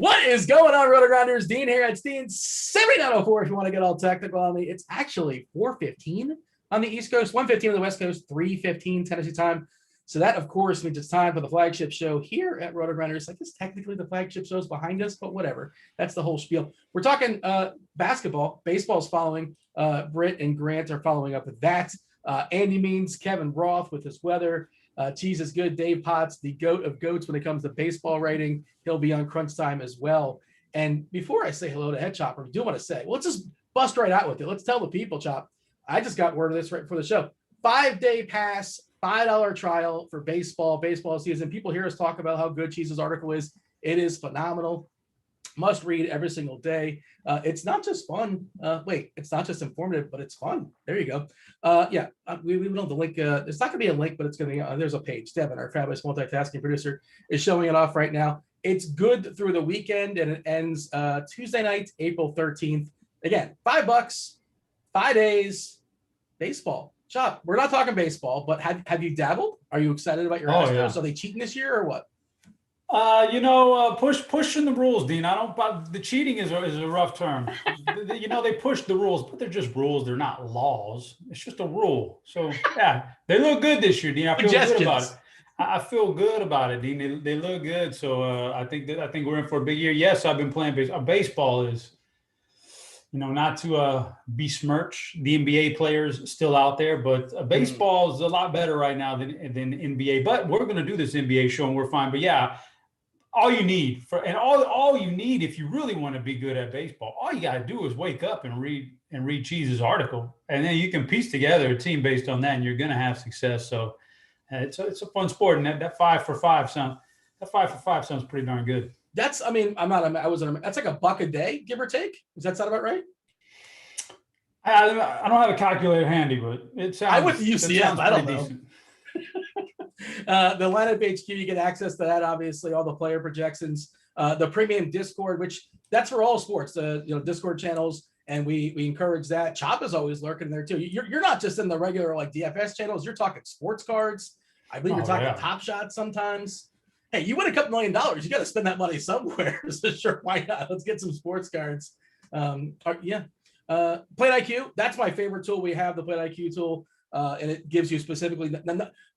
What is going on, Rotogrinders? Dean here at Dean 7904 if you want to get all technical on me. It's actually 4:15 on the East Coast, 1:15 on the West Coast, 3:15 Tennessee time. So that, of course, means it's time for the flagship show here at Rotogrinders. I guess technically the flagship show is behind us, but whatever. That's the whole spiel. We're talking basketball. Baseball's following. Britt and Grant are following up with that. Andy Means, Kevin Roth with his weather. Cheese is good. Dave Potts, the goat of goats when it comes to baseball writing. He'll be on Crunch Time as well. And before I say hello to Head Chopper, I do want to say, well, let's just bust right out with it. Let's tell the people, Chop. I just got word of this right before the show. 5-day pass, $5 trial for baseball season. People hear us talk about how good Cheese's article is. It is phenomenal. Must read every single day. It's not just fun. It's not just informative, but it's fun. There you go. We don't have the link. It's not going to be a link, but it's going to be, there's a page. Devin, our fabulous multitasking producer, is showing it off right now. It's good through the weekend, and it ends Tuesday night, April 13th. Again, $5, 5 days, baseball. Chop, we're not talking baseball, but have you dabbled? Are you excited about your Astros? Yeah. Are they cheating this year or what? Pushing the rules, Dean. The cheating is a rough term. They push the rules, but they're just rules. They're not laws. It's just a rule. So yeah, they look good this year, Dean. I feel good about it. I feel good about it, Dean. They look good. So I think we're in for a big year. Yes, I've been playing baseball. Baseball is, not to besmirch the NBA players still out there, but baseball is a lot better right now than NBA. But we're going to do this NBA show, and we're fine. But yeah. All you need if you really want to be good at baseball, all you got to do is wake up and read Cheese's article, and then you can piece together a team based on that, and you're going to have success. So it's a fun sport, and that 5 for 5 sounds pretty darn good. That's like $1 a day, give or take. Does that sound about right? I don't have a calculator handy, but it sounds. I went to UCF. I don't know. Decent. The lineup HQ, you get access to that, obviously, all the player projections, the premium Discord, which that's for all sports, Discord channels, and we encourage that. Chop is always lurking there too. You're not just in the regular like DFS channels, you're talking sports cards. I believe you're talking Top Shots sometimes. Hey, you win a couple $1 million, you got to spend that money somewhere. So sure, why not? Let's get some sports cards. Plate IQ, that's my favorite tool. We have the Plate IQ tool. And it gives you specifically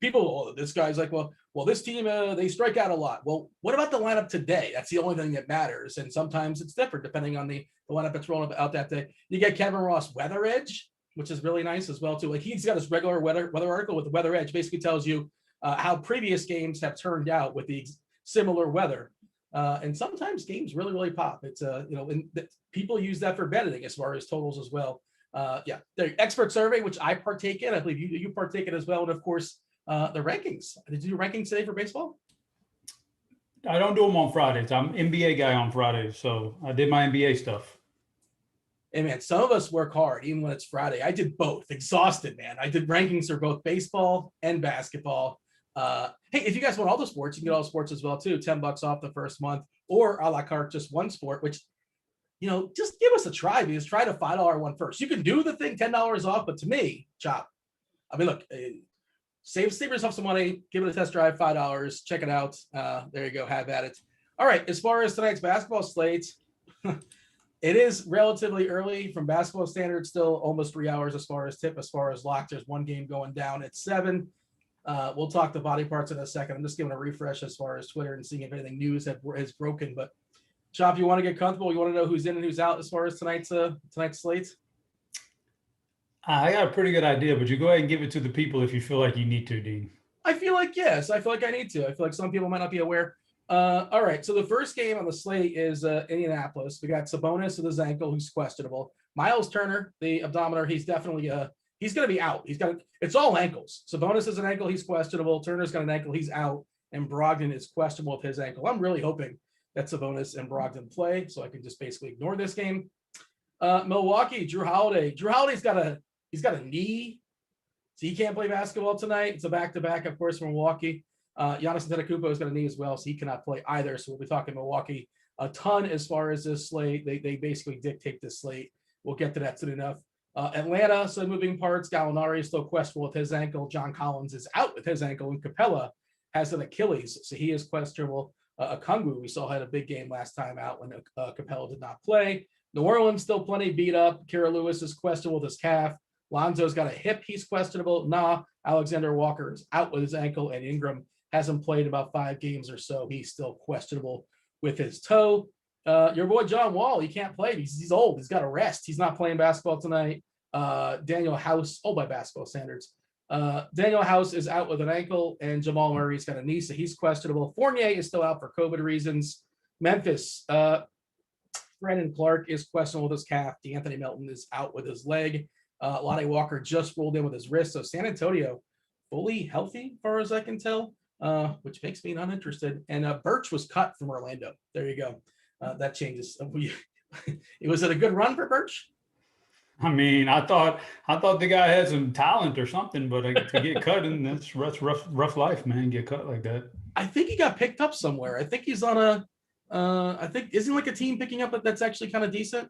people. This guy's like, well, this team they strike out a lot. Well, what about the lineup today? That's the only thing that matters. And sometimes it's different depending on the lineup that's rolling out that day. You get Kevin Ross Weather Edge, which is really nice as well too. Like he's got his regular weather article with the Weather Edge. Basically tells you how previous games have turned out with the similar weather. And sometimes games really pop. It's and people use that for betting as far as totals as well. The expert survey, which I partake in. I believe you partake in as well. And of course, the rankings. Did you do rankings today for baseball? I don't do them on Fridays. I'm NBA guy on Fridays. So I did my NBA stuff. Hey man, some of us work hard, even when it's Friday. I did both. Exhausted, man. I did rankings for both baseball and basketball. Hey, if you guys want all the sports, you can get all the sports as well too. $10 off the first month, or a la carte, just one sport, which just give us a try, because try the $5 one first. You can do the thing $10 off, but to me, Chop, I mean, look, save yourself some money, give it a test drive, $5, check it out. There you go, have at it. All right, as far as tonight's basketball slate, it is relatively early from basketball standards, still almost 3 hours as far as tip, as far as lock. There's one game going down at 7. We'll talk the body parts in a second. I'm just giving a refresh as far as Twitter and seeing if anything news has broken, but Chop, you want to get comfortable? You want to know who's in and who's out as far as tonight's slate? I got a pretty good idea, but you go ahead and give it to the people if you feel like you need to, Dean. I feel like yes. I feel like I need to. I feel like some people might not be aware. All right. So the first game on the slate is Indianapolis. We got Sabonis with his ankle, who's questionable. Miles Turner, the abdominator, he's definitely he's going to be out. It's all ankles. Sabonis is an ankle, he's questionable. Turner's got an ankle, he's out, and Brogdon is questionable with his ankle. I'm really hoping that Sabonis and Brogdon play, so I can just basically ignore this game. Milwaukee, Drew Holiday. Drew Holiday's got a knee, so he can't play basketball tonight. It's a back-to-back, of course, from Milwaukee. Giannis Antetokounmpo's got a knee as well, so he cannot play either. So we'll be talking Milwaukee a ton as far as this slate. They basically dictate this slate. We'll get to that soon enough. Atlanta, some moving parts. Gallinari is still questionable with his ankle. John Collins is out with his ankle, and Capella has an Achilles, so he is questionable. Okongwu, we saw had a big game last time out when Capella did not play. New Orleans still plenty beat up. Kira Lewis is questionable with his calf. Lonzo's got a hip. He's questionable. Alexander Walker is out with his ankle, and Ingram hasn't played about 5 games or so. He's still questionable with his toe. Your boy John Wall, he can't play. He's old. He's got to rest. He's not playing basketball tonight. Daniel House, by basketball standards. Daniel House is out with an ankle, and Jamal Murray's got a knee, so he's questionable. Fournier is still out for COVID reasons. Memphis, Brandon Clark is questionable with his calf. D'Anthony Melton is out with his leg. Lonnie Walker just rolled in with his wrist. So San Antonio fully healthy, as far as I can tell, which makes me not interested. And Birch was cut from Orlando. There you go. That changes. Was it a good run for Birch? I mean, I thought the guy had some talent or something, but to get cut, and that's rough life, man. Get cut like that. I think he got picked up somewhere. I think he's on a. I think isn't like a team picking up that's actually kind of decent.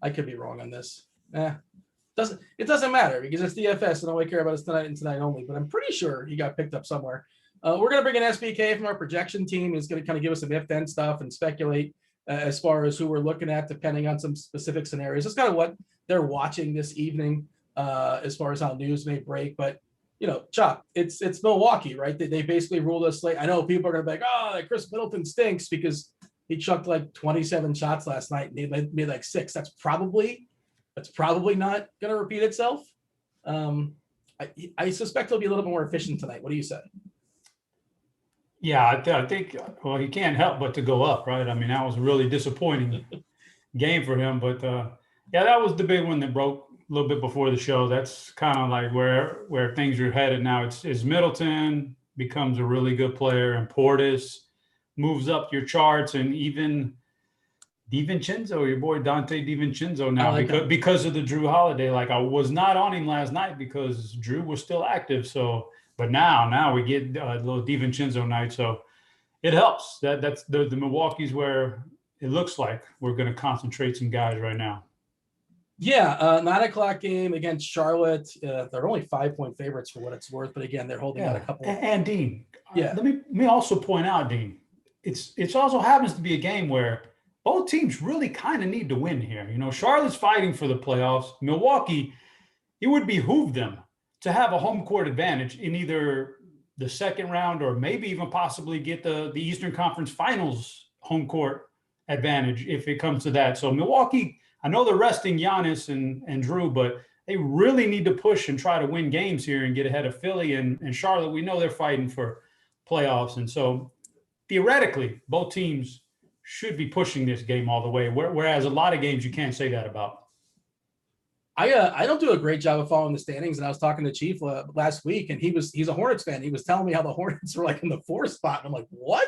I could be wrong on this. It doesn't matter because it's DFS and all we care about is tonight and tonight only. But I'm pretty sure he got picked up somewhere. We're gonna bring in SBK from our projection team. He's gonna kind of give us some if-then stuff and speculate as far as who we're looking at, depending on some specific scenarios. That's kind of what they're watching this evening, as far as how news may break. But Chuck, it's Milwaukee, right? They basically ruled us late. I know people are gonna be like, oh, Chris Middleton stinks because he chucked like 27 shots last night and he made like 6. That's probably not going to repeat itself. I suspect he'll be a little bit more efficient tonight. What do you say? Yeah, I think, well, he can't help but to go up, right? I mean, that was a really disappointing game for him. But, yeah, that was the big one that broke a little bit before the show. That's kind of like where things are headed now. It's Middleton becomes a really good player, and Portis moves up your charts, and even DiVincenzo, your boy Dante DiVincenzo now, because of the Drew Holiday. Like, I was not on him last night because Drew was still active. So, but now we get a little DiVincenzo night. So it helps. That's the Milwaukee's where it looks like we're going to concentrate some guys right now. Yeah, 9:00 game against Charlotte. They're only 5-point favorites for what it's worth, but again, they're holding out a couple. And Dean, let me also point out, Dean, it's also happens to be a game where both teams really kind of need to win here. Charlotte's fighting for the playoffs. Milwaukee, it would behoove them to have a home court advantage in either the second round or maybe even possibly get the Eastern Conference Finals home court advantage if it comes to that. So Milwaukee, I know they're resting Giannis and Drew, but they really need to push and try to win games here and get ahead of Philly and Charlotte. We know they're fighting for playoffs. And so theoretically, both teams should be pushing this game all the way, whereas a lot of games you can't say that about. I don't do a great job of following the standings, and I was talking to Chief last week, and he's a Hornets fan. He was telling me how the Hornets were like in the 4th spot, and I'm like, what?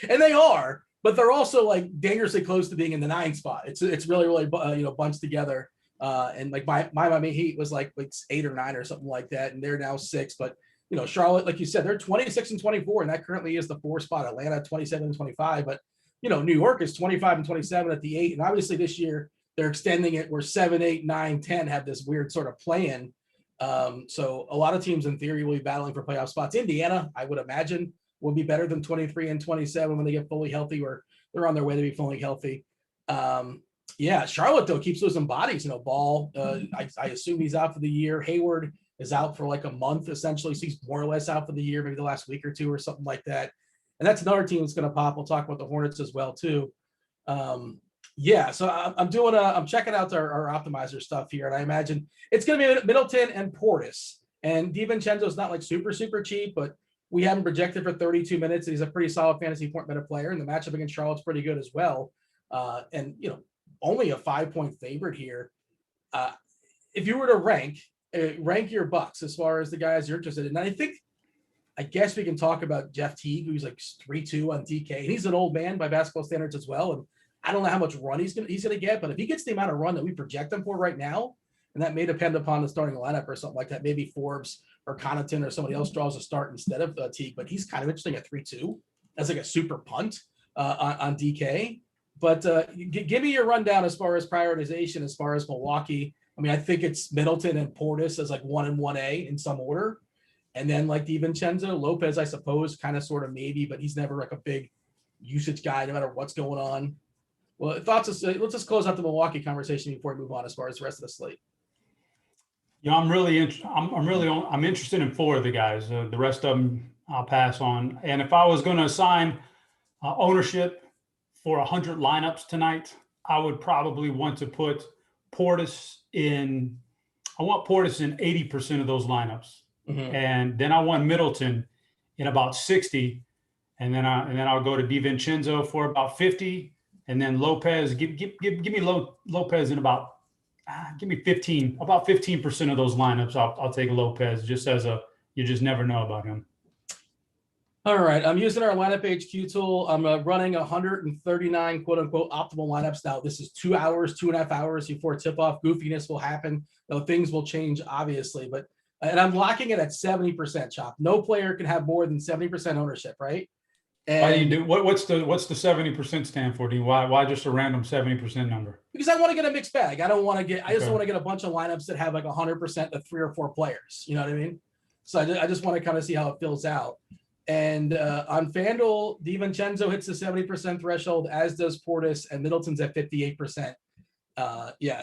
And they are, but they're also like dangerously close to being in the 9th spot. It's really bunched together. And like my Miami Heat was like 8 or 9 or something like that, and they're now 6. But Charlotte, like you said, they're 26-24, and that currently is the 4th spot. Atlanta 27-25, but New York is 25-27 at the 8, and obviously this year they're extending it where 7, 8, 9, 10 have this weird sort of plan. So a lot of teams in theory will be battling for playoff spots. Indiana, I would imagine, will be better than 23-27 when they get fully healthy, or they're on their way to be fully healthy. Charlotte though keeps losing bodies. Ball, I assume he's out for the year. Hayward is out for like a month essentially, so he's more or less out for the year, maybe the last week or two or something like that. And that's another team that's going to pop. We'll talk about the Hornets as well too. So I'm checking out our optimizer stuff here, and I imagine it's going to be Middleton and Portis. And DiVincenzo's not like super cheap, but we have him projected for 32 minutes, and he's a pretty solid fantasy point meta player. And the matchup against Charlotte's pretty good as well. And only a 5-point favorite here. If you were to rank your Bucks as far as the guys you're interested in, and I guess we can talk about Jeff Teague, who's like 3-2 on DK, and he's an old man by basketball standards as well. And I don't know how much run he's gonna get, but if he gets the amount of run that we project him for right now, and that may depend upon the starting lineup or something like that, maybe Forbes or Connaughton or somebody else draws a start instead of Teague, but he's kind of interesting at 3-2 as like a super punt on DK. But give me your rundown as far as prioritization, as far as Milwaukee. I mean, I think it's Middleton and Portis as like 1 and 1A in some order. And then like DiVincenzo, Lopez, I suppose, kind of sort of maybe, but he's never like a big usage guy, no matter what's going on. Well, thoughts. Let's just close out the Milwaukee conversation before we move on as far as the rest of the slate. Yeah, I'm interested in 4 of the guys. The rest of them I'll pass on. And if I was going to assign ownership for 100 lineups tonight, I would probably want to put Portis in. I want Portis in 80% of those lineups, and then I want Middleton in about 60, and then I'll go to DiVincenzo for about 50, and then Lopez. Give me Lopez in about. Give me 15, about 15% of those lineups. I'll take Lopez just as you just never know about him. All right. I'm using our lineup HQ tool. I'm running 139 quote unquote optimal lineups. Now this is 2 hours, 2.5 hours before tip off. Goofiness will happen. Though things will change obviously, and I'm locking it at 70% chop. No player can have more than 70% ownership, right? And why do you do what's the 70% stand for? Why just a random 70% number? Because I want to get a mixed bag. I just want to get a bunch of lineups that have like 100% of 3 or 4 players. You know what I mean? So I just want to kind of see how it fills out. And on FanDuel, DiVincenzo hits the 70% threshold, as does Portis, and Middleton's at 58%.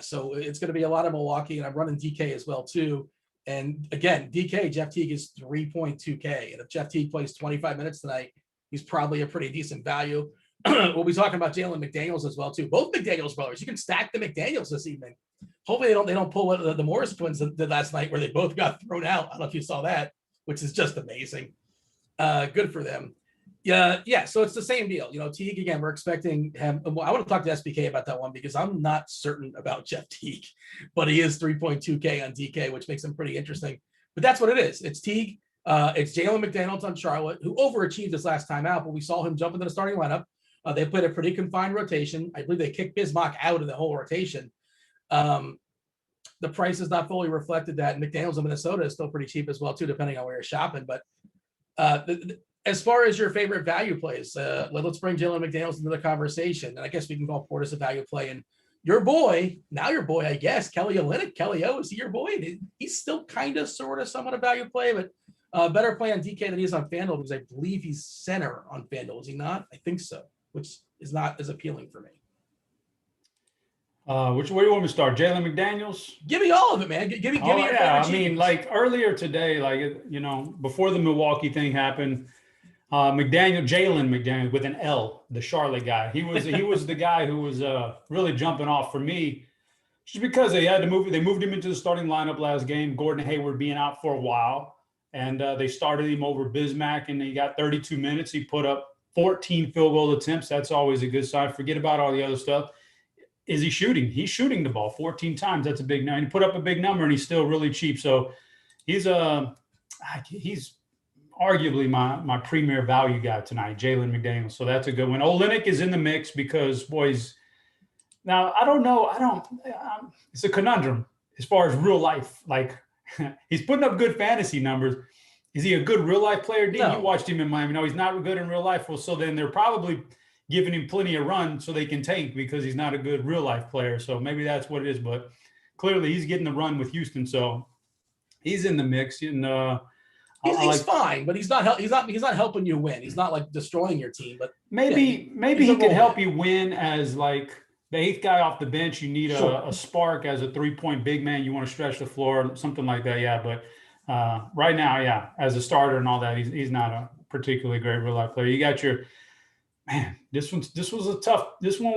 So it's going to be a lot of Milwaukee, and I'm running DK as well too. And again, DK, Jeff Teague is 3.2K. And if Jeff Teague plays 25 minutes tonight, he's probably a pretty decent value. We'll be talking about Jalen McDaniels as well too. Both McDaniels brothers. You can stack the McDaniels this evening. Hopefully they don't pull what the Morris twins did last night, where they both got thrown out. I don't know if you saw that, which is just amazing. Good for them. Yeah. So it's the same deal. Teague, again, we're expecting him. I want to talk to SBK about that one because I'm not certain about Jeff Teague, but he is 3.2K on DK, which makes him pretty interesting. But that's what it is. It's Teague. It's Jalen McDaniels on Charlotte, who overachieved this last time out, but we saw him jump into the starting lineup. They played a pretty confined rotation. I believe they kicked Bismack out of the whole rotation. The price has not fully reflected that. McDaniels in Minnesota is still pretty cheap as well, too, depending on where you're shopping. But as far as your favorite value plays, let's bring Jalen McDaniels into the conversation. And I guess we can call Portis a value play. And your boy, I guess, Kelly Olynyk. Kelly O, is he your boy? He's still kind of, sort of, somewhat a value play, but better play on DK than he is on FanDuel, because I believe he's center on FanDuel. Is he not? I think so, which is not as appealing for me. Which way do you want me to start? Jalen McDaniels? Give me all of it, man. Give me your favorite I mean, like earlier today, before the Milwaukee thing happened, Jalen McDaniels with an L, the Charlotte guy. He was the guy who was really jumping off for me, just because they had to move. They moved him into the starting lineup last game. Gordon Hayward being out for a while, and they started him over Bismack, and he got 32 minutes. He put up 14 field goal attempts. That's always a good sign. Forget about all the other stuff. Is he shooting? He's shooting the ball 14 times. That's a big number. He put up a big number, and he's still really cheap. So he's arguably my premier value guy tonight, Jalen McDaniels. So that's a good one. Olynyk is in the mix because, boys, now I don't know. It's a conundrum as far as real life. Like, he's putting up good fantasy numbers. Is he a good real life player? Dean, you watched him in Miami. No, he's not good in real life. Well, so then they're probably giving him plenty of run so they can tank, because he's not a good real life player. So maybe that's what it is. But clearly he's getting the run with Houston. So he's in the mix. And he's fine, but he's not helping you win. He's not like destroying your team, but maybe he can help you win as like the 8th guy off the bench. You need a spark as a 3-point big man. You want to stretch the floor, something like that. Yeah. But right now, as a starter and all that, he's not a particularly great real life player. You got your, man, this one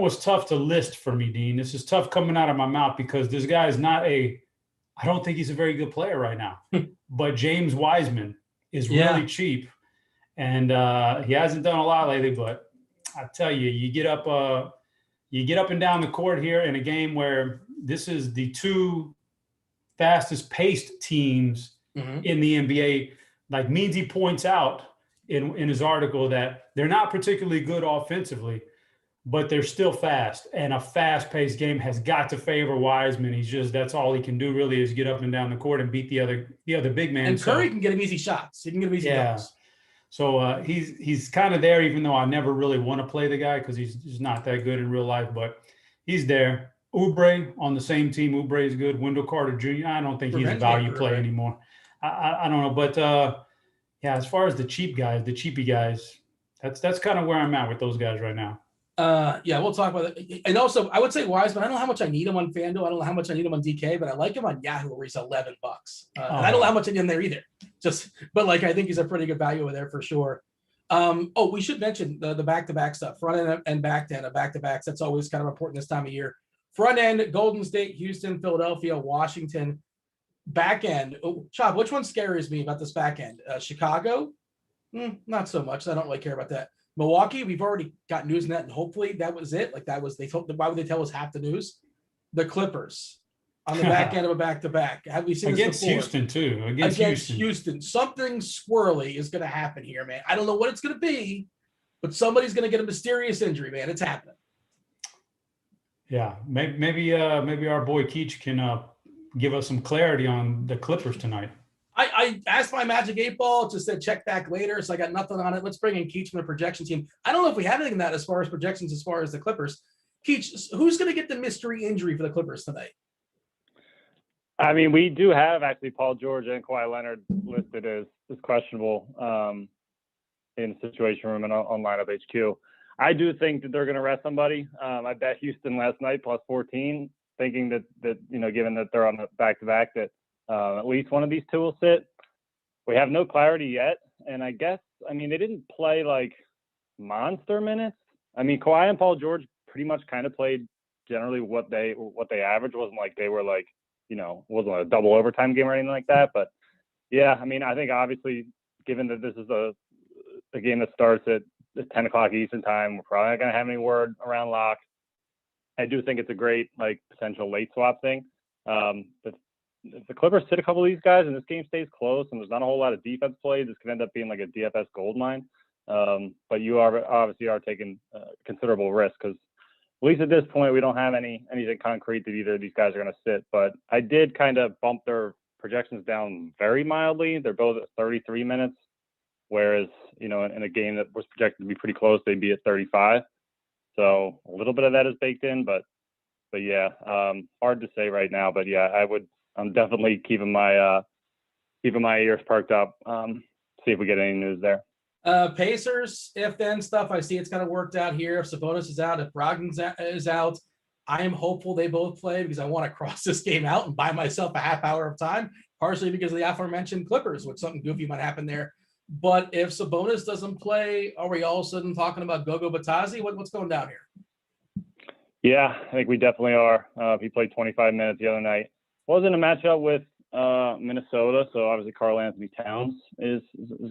was tough to list for me, Dean. This is tough coming out of my mouth because this guy is I don't think he's a very good player right now. But James Wiseman is really cheap, and he hasn't done a lot lately. But I tell you, you get up and down the court here in a game where this is the 2 fastest paced teams in the NBA. Like Meansy points out in his article that they're not particularly good offensively, but they're still fast, and a fast-paced game has got to favor Wiseman. That's all he can do really, is get up and down the court and beat the other big man. And Curry can get him easy shots. He can get him easy goals. So he's kind of there, even though I never really want to play the guy because he's not that good in real life, but he's there. Oubre on the same team. Oubre is good. Wendell Carter Jr. I don't think he's a value play anymore. I don't know, but as far as the cheapy guys, That's kind of where I'm at with those guys right now. Yeah, we'll talk about it. And also, I would say Wiseman. I don't know how much I need him on FanDuel. I don't know how much I need him on DK, but I like him on Yahoo where he's $11. And I don't know how much I need him there either. But like, I think he's a pretty good value over there for sure. We should mention the back-to-back stuff, front end and back end of back-to-backs. That's always kind of important this time of year. Front end, Golden State, Houston, Philadelphia, Washington. Back end, Chop, which one scares me about this back end? Chicago? Not so much. I don't really care about that. Milwaukee, we've already got news on that, and hopefully that was it. Like that was why would they tell us half the news? The Clippers on the back end of a back-to-back. Have we seen against this before? Houston too? Against Houston. Something swirly is going to happen here, man. I don't know what it's going to be, but somebody's going to get a mysterious injury, man. It's happening. Yeah, maybe our boy Keach can give us some clarity on the Clippers tonight. I asked my Magic 8 Ball, just said check back later, so I got nothing on it. Let's bring in Keach from the projection team. I don't know if we have anything in that as far as projections as far as the Clippers. Keach, who's going to get the mystery injury for the Clippers tonight? I mean, we do have actually Paul George and Kawhi Leonard listed as questionable in the Situation Room and on Lineup HQ. I do think that they're going to rest somebody. I bet Houston last night plus 14, thinking that given that they're on the back-to-back, that at least one of these two will sit. We have no clarity yet, and I guess they didn't play like monster minutes. I mean, Kawhi and Paul George pretty much kind of played generally what they averaged. Wasn't like they were like wasn't a double overtime game or anything like that. But yeah, I mean, I think obviously given that this is a game that starts at 10 o'clock Eastern time, we're probably not going to have any word around lock. I do think it's a great potential late swap thing. If the Clippers sit a couple of these guys and this game stays close and there's not a whole lot of defense play, this could end up being like a DFS goldmine. But you obviously are taking considerable risk because at least at this point we don't have anything concrete that either of these guys are going to sit. But I did kind of bump their projections down very mildly. They're both at 33 minutes, whereas in a game that was projected to be pretty close, they'd be at 35. So a little bit of that is baked in, but yeah, hard to say right now. But yeah, I'm definitely keeping my ears perked up. See if we get any news there. Pacers, if then stuff. I see it's kind of worked out here. If Sabonis is out, if Brogdon is out, I am hopeful they both play because I want to cross this game out and buy myself a half hour of time, partially because of the aforementioned Clippers, which something goofy might happen there. But if Sabonis doesn't play, are we all of a sudden talking about Gogo Batazzi? What's going down here? Yeah, I think we definitely are. He played 25 minutes the other night. Wasn't a matchup with Minnesota, so obviously Karl Anthony Towns is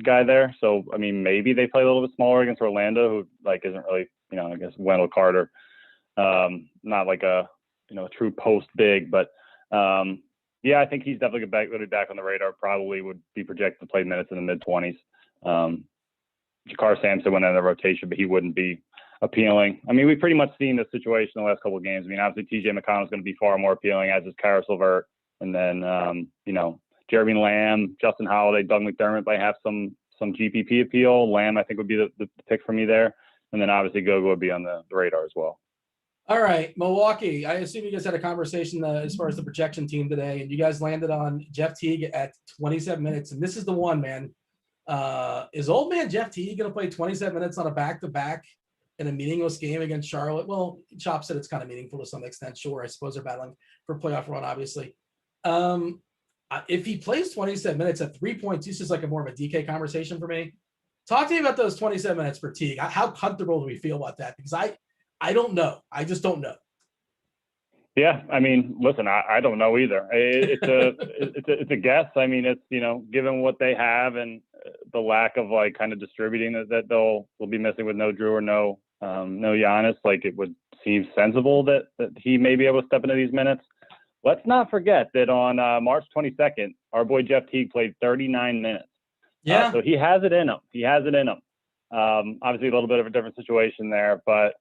guy there. So I mean, maybe they play a little bit smaller against Orlando, who isn't really I guess Wendell Carter, not like a true post big, but yeah, I think he's definitely going to be back on the radar. Probably would be projected to play minutes in the mid-20s. Jakar Sampson went in the rotation, but he wouldn't be appealing. I mean, we've pretty much seen the situation in the last couple of games. I mean, obviously TJ McConnell is going to be far more appealing, as is Karis LeVert. And then, Jeremy Lamb, Justin Holiday, Doug McDermott might have some GPP appeal. Lamb, I think, would be the pick for me there. And then obviously Gogo would be on the radar as well. All right, Milwaukee. I assume you guys had a conversation as far as the projection team today, and you guys landed on Jeff Teague at 27 minutes. And this is the one, man. Is old man Jeff Teague going to play 27 minutes on a back-to-back in a meaningless game against Charlotte? Well, Chop said it's kind of meaningful to some extent. Sure, I suppose they're battling for playoff run, obviously. If he plays 27 minutes at 3 points, this is like a more of a DK conversation for me. Talk to me about those 27 minutes for Teague. How comfortable do we feel about that? Because I don't know. I just don't know. Yeah, I mean, listen, I don't know either. It's a guess. I mean, it's given what they have and the lack of kind of distributing that they'll be missing with no Drew or no Giannis. It would seem sensible that he may be able to step into these minutes. Let's not forget that on March 22nd, our boy Jeff Teague played 39 minutes. Yeah. So he has it in him. Obviously, a little bit of a different situation there, but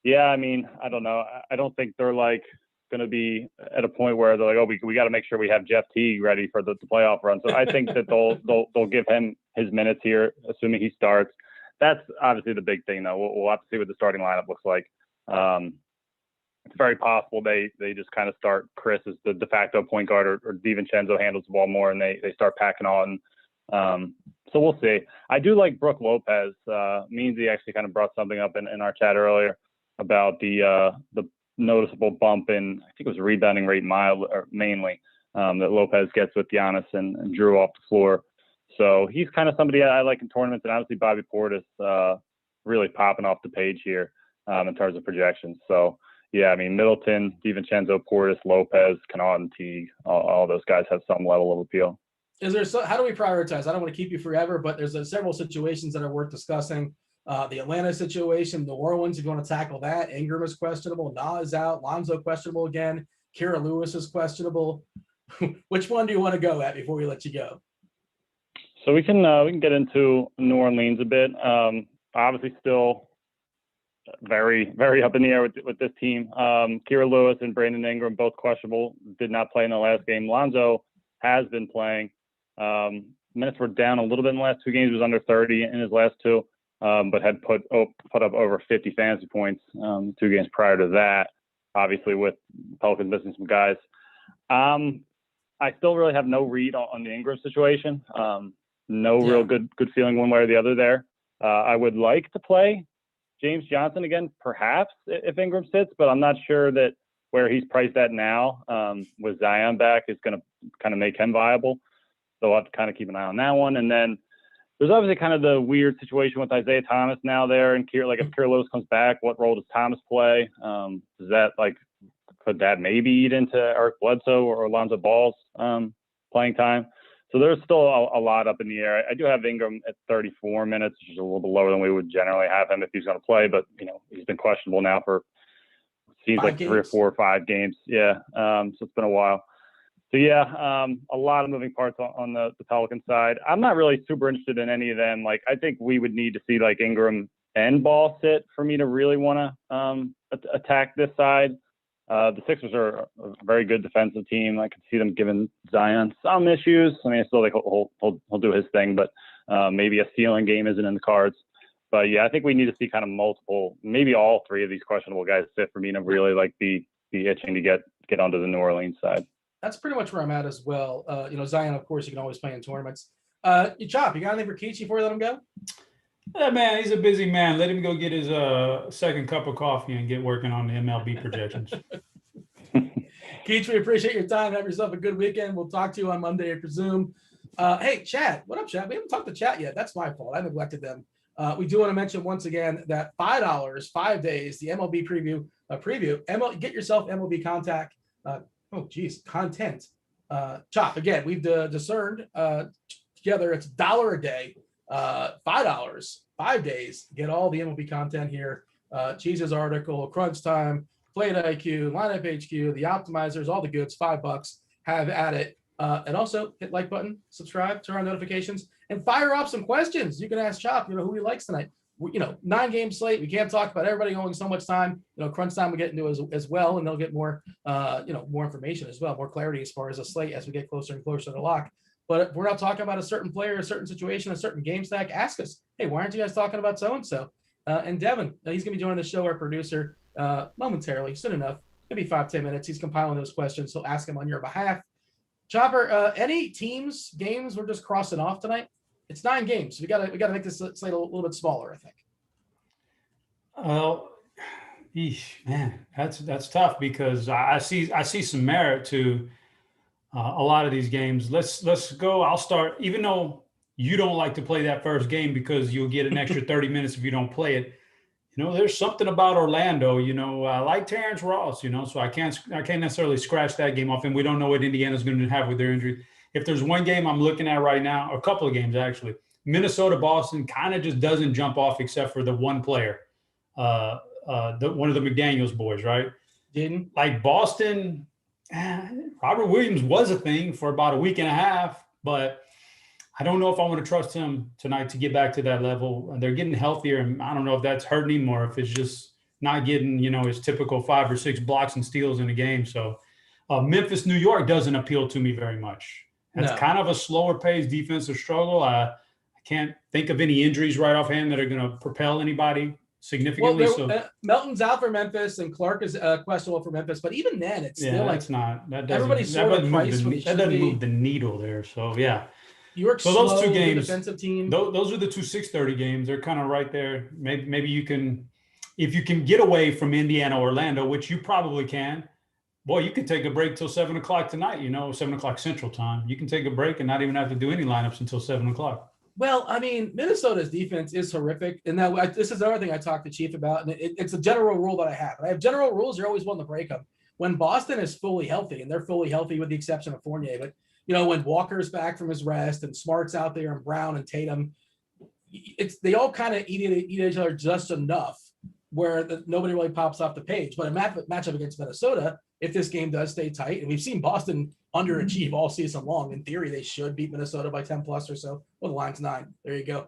yeah, I mean, I don't know. I don't think they're going to be at a point where they're like, oh, we got to make sure we have Jeff Teague ready for the playoff run. So I think that they'll give him his minutes here, assuming he starts. That's obviously the big thing, though. We'll have to see what the starting lineup looks like. It's very possible they just kind of start Chris as the de facto point guard, or DiVincenzo handles the ball more, and they start packing on So we'll see. I do like Brooke Lopez. Meansy actually kind of brought something up in our chat earlier about the noticeable bump in, I think it was rebounding rate mainly, that Lopez gets with Giannis and Drew off the floor. So he's kind of somebody I like in tournaments, and obviously Bobby Portis really popping off the page here in terms of projections. So yeah, I mean, Middleton, DiVincenzo, Portis, Lopez, Connaughton, Teague, all those guys have some level of appeal. How do we prioritize? I don't want to keep you forever, but there's several situations that are worth discussing. The Atlanta situation, New Orleans, if you want to tackle that. Ingram is questionable. Na is out. Lonzo questionable again. Kira Lewis is questionable. Which one do you want to go at before we let you go? So we can get into New Orleans a bit. Obviously, still very, very up in the air with this team. Kira Lewis and Brandon Ingram both questionable. Did not play in the last game. Lonzo has been playing. Minutes were down a little bit in the last two games. He was under 30 in his last two, but had put up over 50 fantasy points 2 games prior to that. Obviously, with Pelicans missing some guys. I still really have no read on the Ingram situation. Real good feeling one way or the other there. I would like to play James Johnson again, perhaps, if Ingram sits, but I'm not sure that where he's priced at now with Zion back is going to kind of make him viable. So I'll have to kind of keep an eye on that one. And then there's obviously kind of the weird situation with Isaiah Thomas now there. And if Kira Lewis comes back, what role does Thomas play? Could that maybe eat into Eric Bledsoe or Alonzo Ball's playing time? So there's still a lot up in the air. I do have Ingram at 34 minutes, which is a little bit lower than we would generally have him if he's going to play. But, he's been questionable now for seems like 3 or 4 or 5 games. Yeah. So it's been a while. So, yeah, a lot of moving parts on the Pelican side. I'm not really super interested in any of them. Like, I think we would need to see, like, Ingram and Ball sit for me to really want to attack this side. The Sixers are a very good defensive team. I can see them giving Zion some issues. I mean, still, like, he'll do his thing, but maybe a stealing game isn't in the cards. But yeah, I think we need to see kind of multiple, maybe all 3 of these questionable guys sit for me to really like be itching to get onto the New Orleans side. That's pretty much where I'm at as well. Zion, of course, you can always play in tournaments. You got anything for Keach before you let him go? Yeah, man, he's a busy man. Let him go get his second cup of coffee and get working on the MLB projections. Keach, we appreciate your time. Have yourself a good weekend. We'll talk to you on Monday, I presume. Hey, Chad. What up, Chad? We haven't talked to chat yet. That's my fault. I neglected them. We do want to mention once again that $5, 5 days, the MLB preview. Get yourself MLB content. Chop, again, we've discerned together it's $1 a day. $5, 5 days, get all the MLB content here. Cheese's article, Crunch Time, Plate IQ, Lineup HQ, the optimizers, all the goods, $5. Have at it. And also hit like button, subscribe, turn on notifications, and fire off some questions. You can ask Chop, who he likes tonight. 9-game slate. We can't talk about everybody going so much time. Crunch Time we get into as well, and they'll get more, more information as well, more clarity as far as a slate as we get closer and closer to lock. But if we're not talking about a certain player, a certain situation, a certain game stack, ask us, hey, why aren't you guys talking about so-and-so? And Devin, he's going to be joining the show, our producer, momentarily, soon enough, maybe 5-10 minutes. He's compiling those questions, so ask him on your behalf. Chopper, any teams, games we're just crossing off tonight? It's 9 games. So we gotta make this slate a little bit smaller, I think. Well, man, that's tough because I see some merit to a lot of these games. Let's go. I'll start, even though you don't like to play that first game because you'll get an extra 30 minutes if you don't play it. There's something about Orlando. I like Terrence Ross. So I can't necessarily scratch that game off, and we don't know what Indiana's going to have with their injury. If there's one game I'm looking at right now, a couple of games actually, Minnesota Boston kind of just doesn't jump off except for the one player, one of the McDaniels boys, right? Didn't like Boston. Robert Williams was a thing for about a week and a half, but I don't know if I want to trust him tonight to get back to that level. They're getting healthier, and I don't know if that's hurting him or if it's just not getting, his typical 5 or 6 blocks and steals in a game. So Memphis, New York doesn't appeal to me very much. It's kind of a slower paced defensive struggle. I can't think of any injuries right offhand that are going to propel anybody significantly. Melton's out for Memphis, and Clark is questionable for Memphis. But even then, it's still it's not. That everybody's sort of priced. That doesn't move the needle there. So yeah. York's So slow, those two good games, defensive team. those are the two 6:30 games. They're kind of right there. Maybe you can, if you can get away from Indiana, Orlando, which you probably can. Boy, you could take a break till 7 o'clock tonight. 7 o'clock Central Time. You can take a break and not even have to do any lineups until 7 o'clock. Well, I mean, Minnesota's defense is horrific, and this is another thing I talked to Chief about, and it's a general rule that I have. I have general rules; you're always willing to break them. When Boston is fully healthy, and they're fully healthy with the exception of Fournier, but when Walker's back from his rest and Smart's out there and Brown and Tatum, they all kind of eat each other just enough where nobody really pops off the page. But a matchup against Minnesota, if this game does stay tight, and we've seen Boston underachieve all season long, in theory, they should beat Minnesota by 10 plus or so. Well, the line's 9. There you go.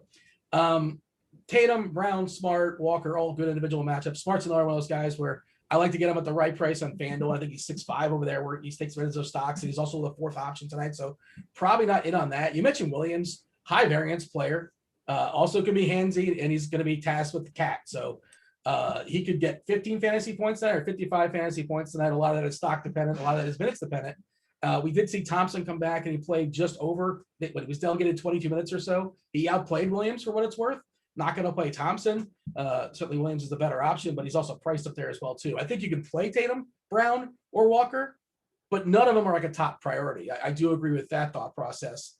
Tatum, Brown, Smart, Walker, all good individual matchups. Smart's another one of those guys where I like to get him at the right price on FanDuel. I think he's 6'5" over there where he takes rid of those stocks, and he's also the 4th option tonight. So probably not in on that. You mentioned Williams, high variance player, also can be handsy, and he's going to be tasked with the cat. So he could get 15 fantasy points tonight or 55 fantasy points tonight. A lot of that is stock dependent. A lot of that is minutes dependent. We did see Thompson come back, and he played just over, but he was delegated 22 minutes or so. He outplayed Williams for what it's worth. Not going to play Thompson. Certainly Williams is the better option, but he's also priced up there as well too. I think you can play Tatum, Brown, or Walker, but none of them are like a top priority. I do agree with that thought process.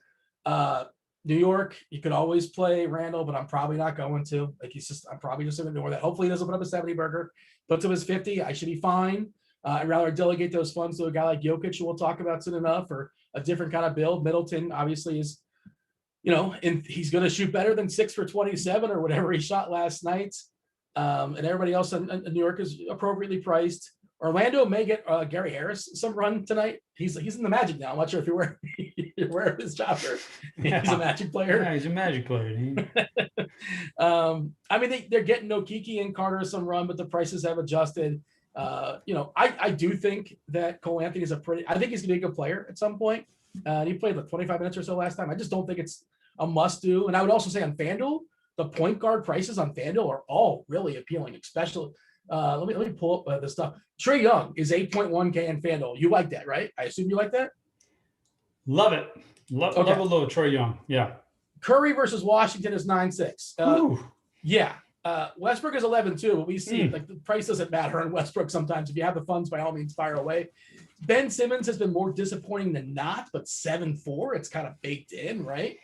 New York, you could always play Randall, but I'm probably not going to. I'm probably just going to ignore that. Hopefully he doesn't put up a 70 burger. Puts up his 50. I should be fine. I'd rather delegate those funds to a guy like Jokic, who we'll talk about soon enough, or a different kind of build. Middleton obviously is, and he's going to shoot better than 6 for 27 or whatever he shot last night. And everybody else in New York is appropriately priced. Orlando may get Gary Harris some run tonight. He's in the Magic now. I'm not sure if you're aware of his chopper. He's a Magic player. Yeah, he's a Magic player. I mean, they're getting Okiki and Carter some run, but the prices have adjusted. I do think that Cole Anthony is I think he's going to be a good player at some point. He played like 25 minutes or so last time. I just don't think it's a must do. And I would also say on FanDuel, the point guard prices on FanDuel are all really appealing, especially. Let me pull up the stuff. Trae Young is 8.1K in FanDuel. You like that, right? I assume you like that? Love it. Love a little Trae Young. Yeah. Curry versus Washington is 9.6. Yeah. Westbrook is 11 too, but we see like the price doesn't matter on Westbrook sometimes. If you have the funds, by all means, fire away. Ben Simmons has been more disappointing than not, but 7.4, it's kind of baked in, right?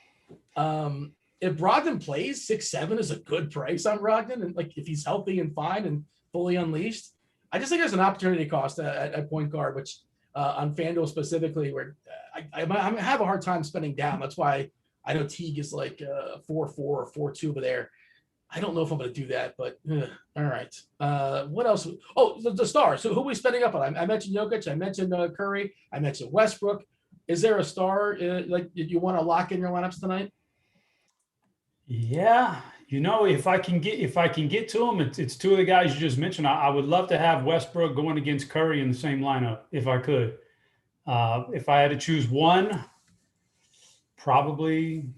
If Brogdon plays, 6.7 is a good price on Brogdon, and like if he's healthy and fine and fully unleashed, I just think there's an opportunity cost at point guard, which on FanDuel specifically, where I have a hard time spending down. That's why I know Teague is like 4.4 or 4.2 over there. I don't know if I'm going to do that, but all right. What else? Oh, the stars. So who are we spending up on? I mentioned Jokic. I mentioned Curry. I mentioned Westbrook. Is there a star like you want to lock in your lineups tonight? Yeah, if I can get to them, it's two of the guys you just mentioned. I would love to have Westbrook going against Curry in the same lineup if I could. If I had to choose one, probably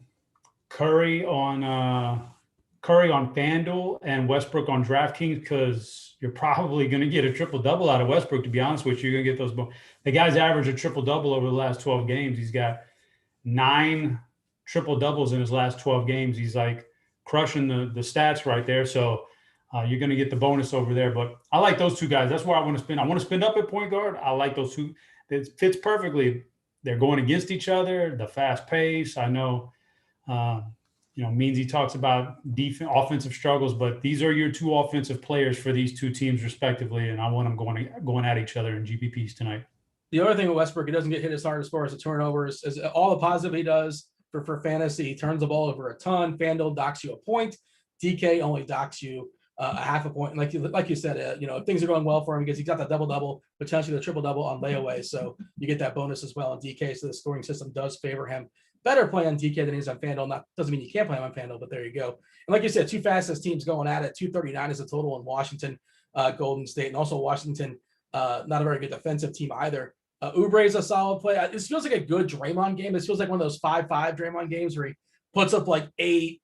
Curry on FanDuel and Westbrook on DraftKings, because you're probably going to get a triple-double out of Westbrook, to be honest with you. You're going to get those. The guy's averaged a triple-double over the last 12 games. He's got 9 triple-doubles in his last 12 games. He's like crushing the stats right there. So you're going to get the bonus over there. But I like those two guys. That's where I want to spend. I want to spend up at point guard. I like those two. It fits perfectly. They're going against each other, the fast pace. I know, Meansy talks about offensive struggles, but these are your two offensive players for these two teams respectively, and I want them going at each other in GPPs tonight. The other thing with Westbrook, he doesn't get hit as hard as far as the turnovers. As all the positive he does for fantasy, he turns the ball over a ton. FanDuel docks you a point. DK only docks you a half a point. And like you said, if things are going well for him, because he's got that double-double, potentially the triple-double on layaway, so you get that bonus as well on DK, so the scoring system does favor him. Better play on DK than he is on FanDuel. Doesn't mean you can't play him on FanDuel, but there you go. And like you said, two fastest teams going at it. 239 is the total in Washington, Golden State, and also Washington, not a very good defensive team either. Oubre is a solid play. This feels like a good Draymond game. This feels like one of those 5-5 Draymond games where he puts up like 8,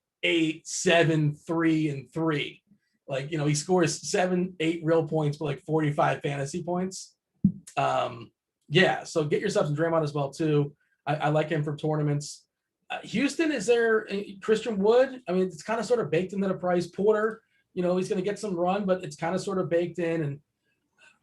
7, 3, and 3. Like, he scores 7, 8 real points, but like 45 fantasy points. So get yourself some Draymond as well too. I like him for tournaments. Houston, is there Christian Wood? I mean, it's kind of sort of baked into the price. Porter, he's going to get some run, but it's kind of sort of baked in. And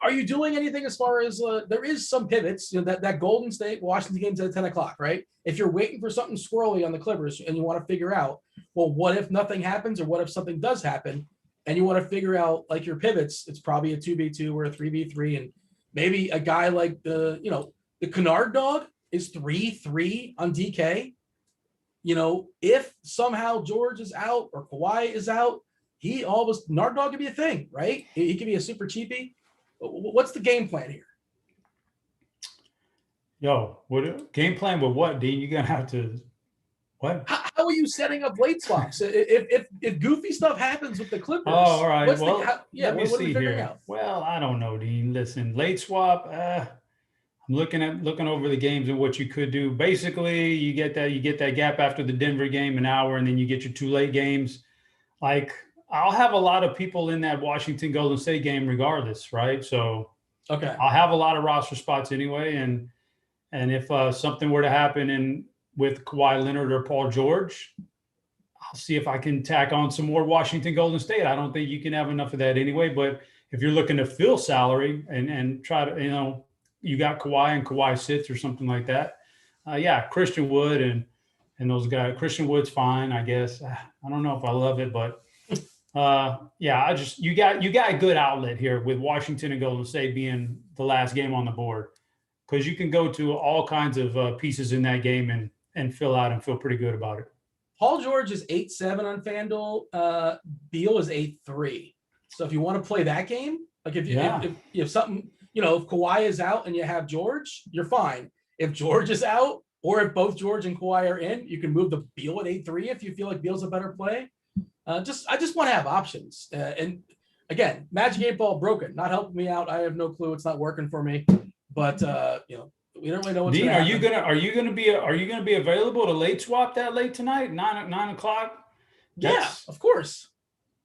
are you doing anything as far as there is some pivots? That Golden State Washington game's at 10 o'clock, right? If you're waiting for something squirrely on the Clippers and you want to figure out, well, what if nothing happens or what if something does happen, and you want to figure out like your pivots, it's probably a 2v2 or a 3v3, and maybe a guy like the Kennard dog is 3-3 on DK. If somehow George is out or Kawhi is out, Nard dog could be a thing, right? He could be a super cheapie. What's the game plan here? What game plan with what, Dean? You're gonna have to what? How are you setting up late swaps? if goofy stuff happens with the Clippers? Oh, all right. Let me see here. Well, I don't know, Dean. Listen, late swap. I'm looking over the games and what you could do. Basically, you get that gap after the Denver game, an hour, and then you get your 2 late games. Like, I'll have a lot of people in that Washington Golden State game regardless, right? So okay, I'll have a lot of roster spots anyway, and if something were to happen with Kawhi Leonard or Paul George, I'll see if I can tack on some more Washington Golden State. I don't think you can have enough of that anyway. But if you're looking to fill salary and try to, you got Kawhi and Kawhi sits or something like that. Christian Wood and those guys. Christian Wood's fine, I guess. I don't know if I love it, but you got a good outlet here with Washington and Golden State being the last game on the board, because you can go to all kinds of pieces in that game and fill out and feel pretty good about it. Paul George is 8-7 on FanDuel. Beal is 8-3. So if you want to play that game, like if you have something, if Kawhi is out and you have George, you're fine. If George is out, or if both George and Kawhi are in, you can move the Beal at 8-3 if you feel like Beal's a better play. I just want to have options. And again, Magic 8 Ball broken, not helping me out. I have no clue. It's not working for me. But we don't really know what's Dean, going to happen. Are you gonna be available to late swap that late tonight, 9 o'clock? Yeah, of course.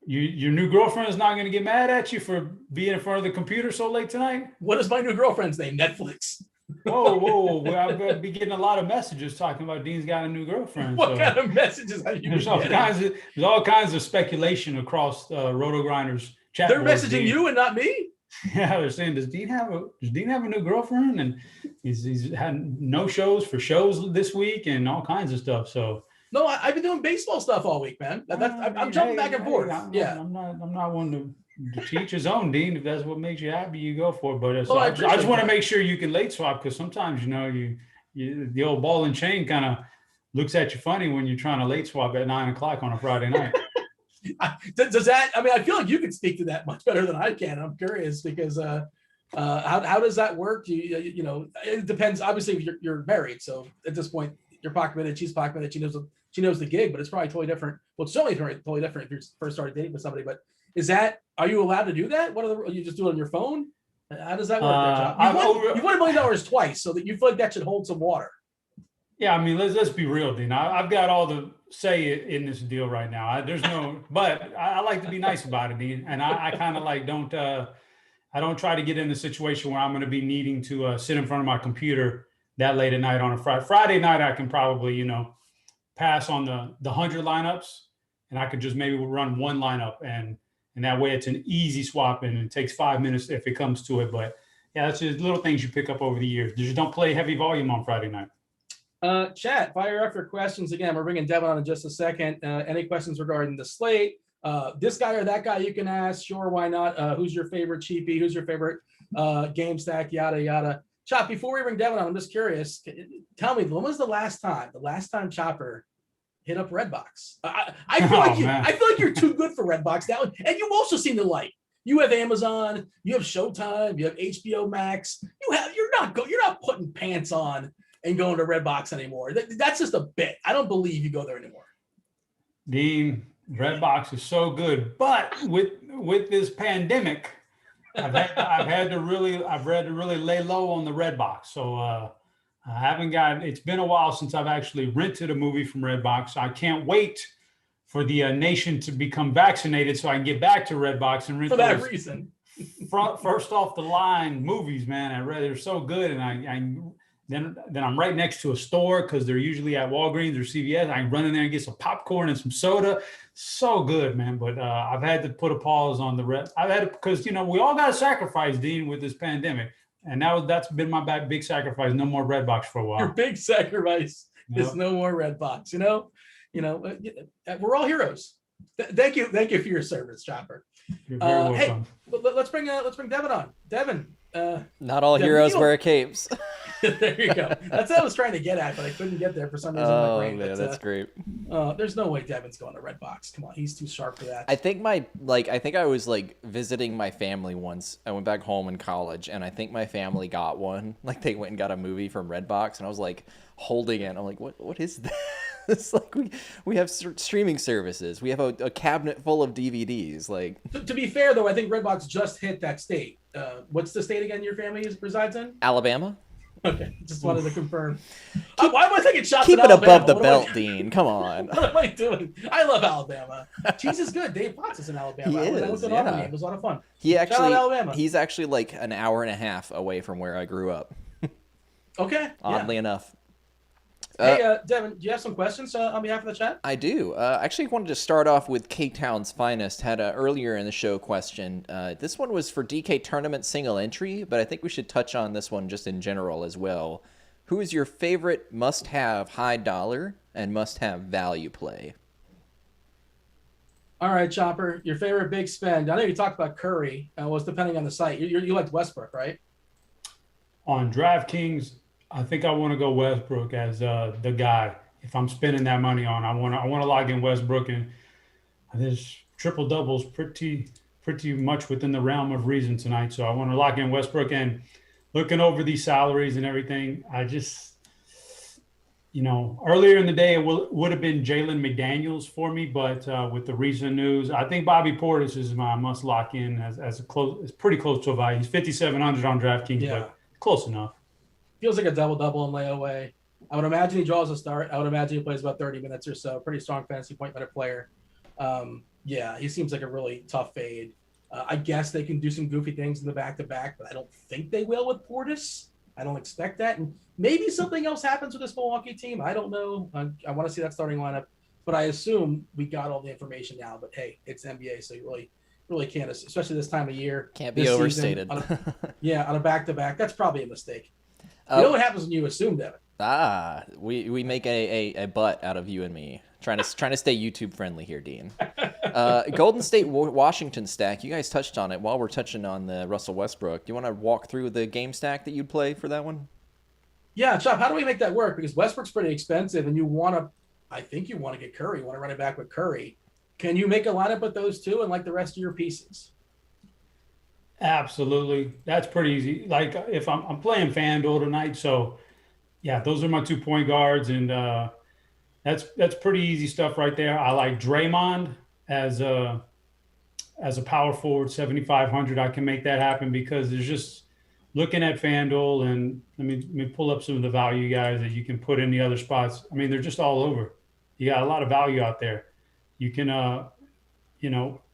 Your new girlfriend is not going to get mad at you for being in front of the computer so late tonight? What is my new girlfriend's name? Netflix. Whoa. Well, I'm going to be getting a lot of messages talking about Dean's got a new girlfriend. What kind of messages have you There's all kinds of speculation across Rotogrinders chat. They're boards, messaging Dean. You and not me? Yeah, they're saying, does Dean have a new girlfriend? And he's had no shows for shows this week and all kinds of stuff. So no, I've been doing baseball stuff all week, man. I'm jumping back and forth. I'm not one to teach his own, Dean. If that's what makes you happy, you go for it. But I just want to make sure you can late swap, because sometimes you the old ball and chain kind of looks at you funny when you're trying to late swap at 9 o'clock on a Friday night. Does that? I mean, I feel like you can speak to that much better than I can. I'm curious because how does that work? It depends. Obviously, if you're married, so at this point, you're pocket minute, she's pocket minute. She knows the gig, but it's probably totally different. Well, it's certainly totally different if you first started dating with somebody. But are you allowed to do that? You just do it on your phone? How does that work? You've won $1 million twice, so that you feel like that should hold some water. Yeah, I mean, let's be real, Dean. I've got all the say in this deal right now. But I like to be nice about it, Dean. And I kind of like I don't try to get in a situation where I'm going to be needing to sit in front of my computer that late at night on a Friday night. I can probably, pass on the 100 lineups, and I could just maybe run one lineup, and that way it's an easy swap, and it takes 5 minutes if it comes to it. But yeah, that's just little things you pick up over the years. You just don't play heavy volume on Friday night. Chat, fire up your questions. Again, we're bringing Devin on in just a second. Any questions regarding the slate? This guy or that guy you can ask. Sure, why not? Who's your favorite cheapie? Who's your favorite game stack? Yada, yada. Chop, before we bring Devin on, I'm just curious. Tell me, when was the last time Chopper hit up Redbox? I feel like you're too good for Redbox now. And you've also seen the light. You have Amazon, you have Showtime, you have HBO Max. You're not putting pants on and going to Redbox anymore. That's just a bit. I don't believe you go there anymore. Dean, Redbox is so good, but with this pandemic, I've had to really lay low on the Redbox. So I haven't it's been a while since I've actually rented a movie from Redbox. I can't wait for the nation to become vaccinated so I can get back to Redbox and rent for that reason. First off the line movies, man. They're so good, and Then I'm right next to a store because they're usually at Walgreens or CVS. I can run in there and get some popcorn and some soda. So good, man. But I've had to put a pause on the rest. I've had to, because, we all got to sacrifice, Dean, with this pandemic. And that's been my big sacrifice. No more Redbox for a while. Your big sacrifice is no more Redbox. We're all heroes. Thank you for your service, Chopper. You're very welcome. Hey, let's bring Devin on. Devin. Not all heroes wear capes. There you go. That's what I was trying to get at, but I couldn't get there for some reason. Oh, man, that's great. There's no way Devin's going to Redbox. Come on, he's too sharp for that. I think I was visiting my family once. I went back home in college, and I think my family got one. Like, they went and got a movie from Redbox, and I was like holding it. I'm like, what is that? It's like we have streaming services. We have a cabinet full of DVDs. Like, to be fair, though, I think Redbox just hit that state. What's the state again your family resides in? Alabama. Okay, just wanted to confirm. Why am I taking shots Keep at it Alabama? above the belt, Dean. Come on. What am I doing? I love Alabama. Cheese is good. Dave Potts is in Alabama. He is, That was an Auburn game. It was a lot of fun. He's actually like an hour and a half away from where I grew up. Okay. Oddly enough. Hey, Devin, do you have some questions on behalf of the chat? I do. Actually wanted to start off with K-Town's Finest. Had a earlier in the show question. This one was for DK Tournament single entry, but I think we should touch on this one just in general as well. Who is your favorite must-have high dollar and must-have value play? All right, Chopper, your favorite big spend. I know you talked about Curry. Was depending on the site. You liked Westbrook, right? On DraftKings, I think I want to go Westbrook as the guy. If I'm spending that money on, I want to log in Westbrook, and this triple doubles pretty much within the realm of reason tonight. So I want to lock in Westbrook. And looking over these salaries and everything, I just, earlier in the day it would have been Jalen McDaniels for me, but with the recent news, I think Bobby Portis is my must lock in as it's pretty close to a value. He's 5,700 on DraftKings, but close enough. Feels like a double-double in layaway. I would imagine he draws a start. I would imagine he plays about 30 minutes or so. Pretty strong fantasy point better player. He seems like a really tough fade. I guess they can do some goofy things in the back-to-back, but I don't think they will with Portis. I don't expect that. And maybe something else happens with this Milwaukee team. I don't know. I want to see that starting lineup, but I assume we got all the information now. But, hey, it's NBA, so you really can't, especially this time of year. Can't be overstated. On a back-to-back. That's probably a mistake. You know what happens when you assume, Devin? We make a butt out of you and me. Trying to stay YouTube friendly here, Dean. Golden State Washington stack. You guys touched on it while we're touching on the Russell Westbrook. Do you want to walk through the game stack that you'd play for that one? Yeah, Chop. How do we make that work? Because Westbrook's pretty expensive, and I think you want to get Curry. You want to run it back with Curry. Can you make a lineup with those two and like the rest of your pieces? Absolutely. That's pretty easy. Like if I'm playing FanDuel tonight, so yeah, those are my 2 point guards, and that's pretty easy stuff right there. I like Draymond as a power forward, 7,500. I can make that happen because there's just looking at FanDuel, and let me pull up some of the value guys that you can put in the other spots. I mean, they're just all over. You got a lot of value out there. You can,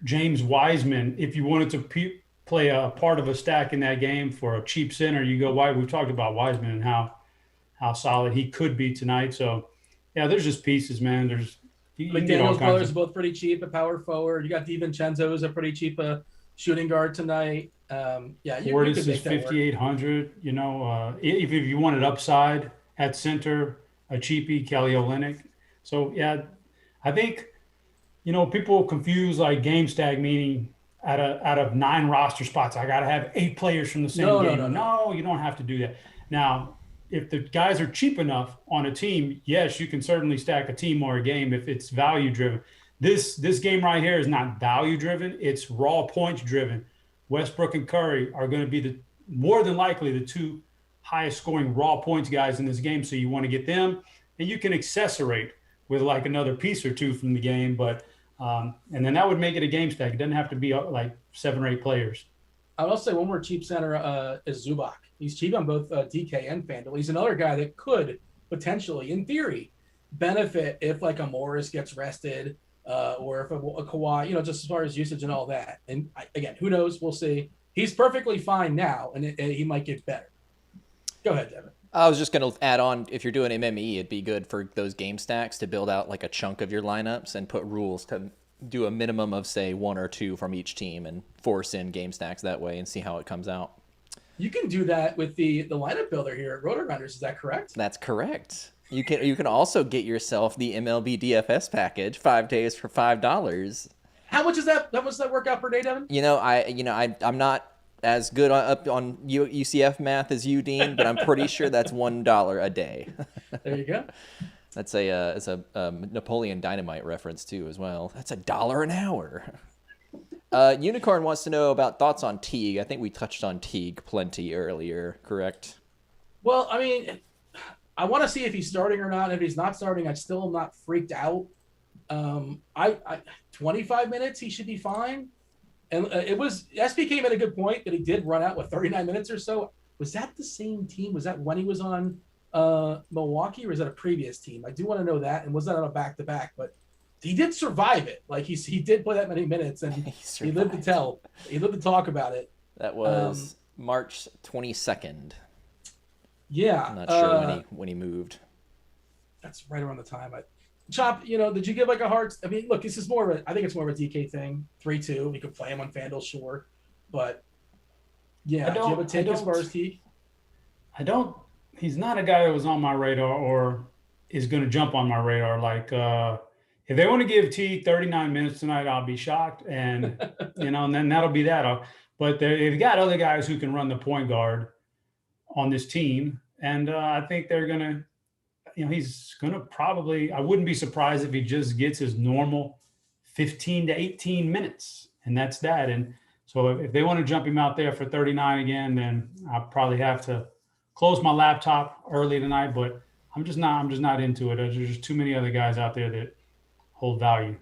James Wiseman, if you wanted to play a part of a stack in that game for a cheap center, you go, why? We've talked about Wiseman and how solid he could be tonight. So, yeah, there's just pieces, man. McDaniels brothers are both pretty cheap at power forward. You got DiVincenzo is a pretty cheap shooting guard tonight. Portis is 5,800. If you wanted upside at center, a cheapie, Kelly Olynyk. So, yeah, I think, people confuse like game stack meaning out of 9 roster spots, I got to have 8 players from the same game. No, you don't have to do that. Now, if the guys are cheap enough on a team, yes, you can certainly stack a team or a game if it's value driven. This game right here is not value driven. It's raw points driven. Westbrook and Curry are going to be more than likely the 2 highest scoring raw points guys in this game. So you want to get them, and you can accessorate with like another piece or 2 from the game, but and then that would make it a game stack. It doesn't have to be like 7 or 8 players. I will say one more cheap center is Zubac. He's cheap on both DK and FanDuel. He's another guy that could potentially, in theory, benefit if like a Morris gets rested or if a Kawhi, just as far as usage and all that. And again, who knows? We'll see. He's perfectly fine now, and he might get better. Go ahead, Devin. I was just going to add on, if you're doing MME, it'd be good for those game stacks to build out like a chunk of your lineups and put rules to do a minimum of, say, 1 or 2 from each team and force in game stacks that way and see how it comes out. You can do that with the lineup builder here at Rotogrinders. Is that correct? That's correct. You can also get yourself the MLB DFS package, 5 days for $5. How much is that? How much does that work out per day, Devin? I'm not as good up on UCF math as you, Dean, but I'm pretty sure that's $1 a day. There you go. That's a Napoleon Dynamite reference too, as well. That's $1 an hour. Unicorn wants to know about thoughts on Teague. I think we touched on Teague plenty earlier, correct? Well, I mean, I want to see if he's starting or not. If he's not starting, I still am not freaked out. 25 minutes, he should be fine. And SPK made a good point that he did run out with 39 minutes or so. Was that the same team? Was that when he was on Milwaukee, or is that a previous team? I do want to know that. And was that on a back-to-back? But he did survive it. Like he did play that many minutes, and he lived to tell. He lived to talk about it. That was March 22nd. Yeah. I'm not sure when he moved. That's right around the time. Chop, did you give like a hard? I mean, look, this is more of a. I think it's more of a DK thing. 3-2. We could play him on FanDuel, sure, but yeah. Do you have a take as far as Teague? I don't. He's not a guy that was on my radar or is going to jump on my radar. Like, if they want to give Teague 39 minutes tonight, I'll be shocked, and and then that'll be that. But they've got other guys who can run the point guard on this team, and I think they're going to. He's going to probably, I wouldn't be surprised if he just gets his normal 15 to 18 minutes, and that's that. And so if they want to jump him out there for 39 again, then I'll probably have to close my laptop early tonight, but I'm just not into it. There's just too many other guys out there that hold value.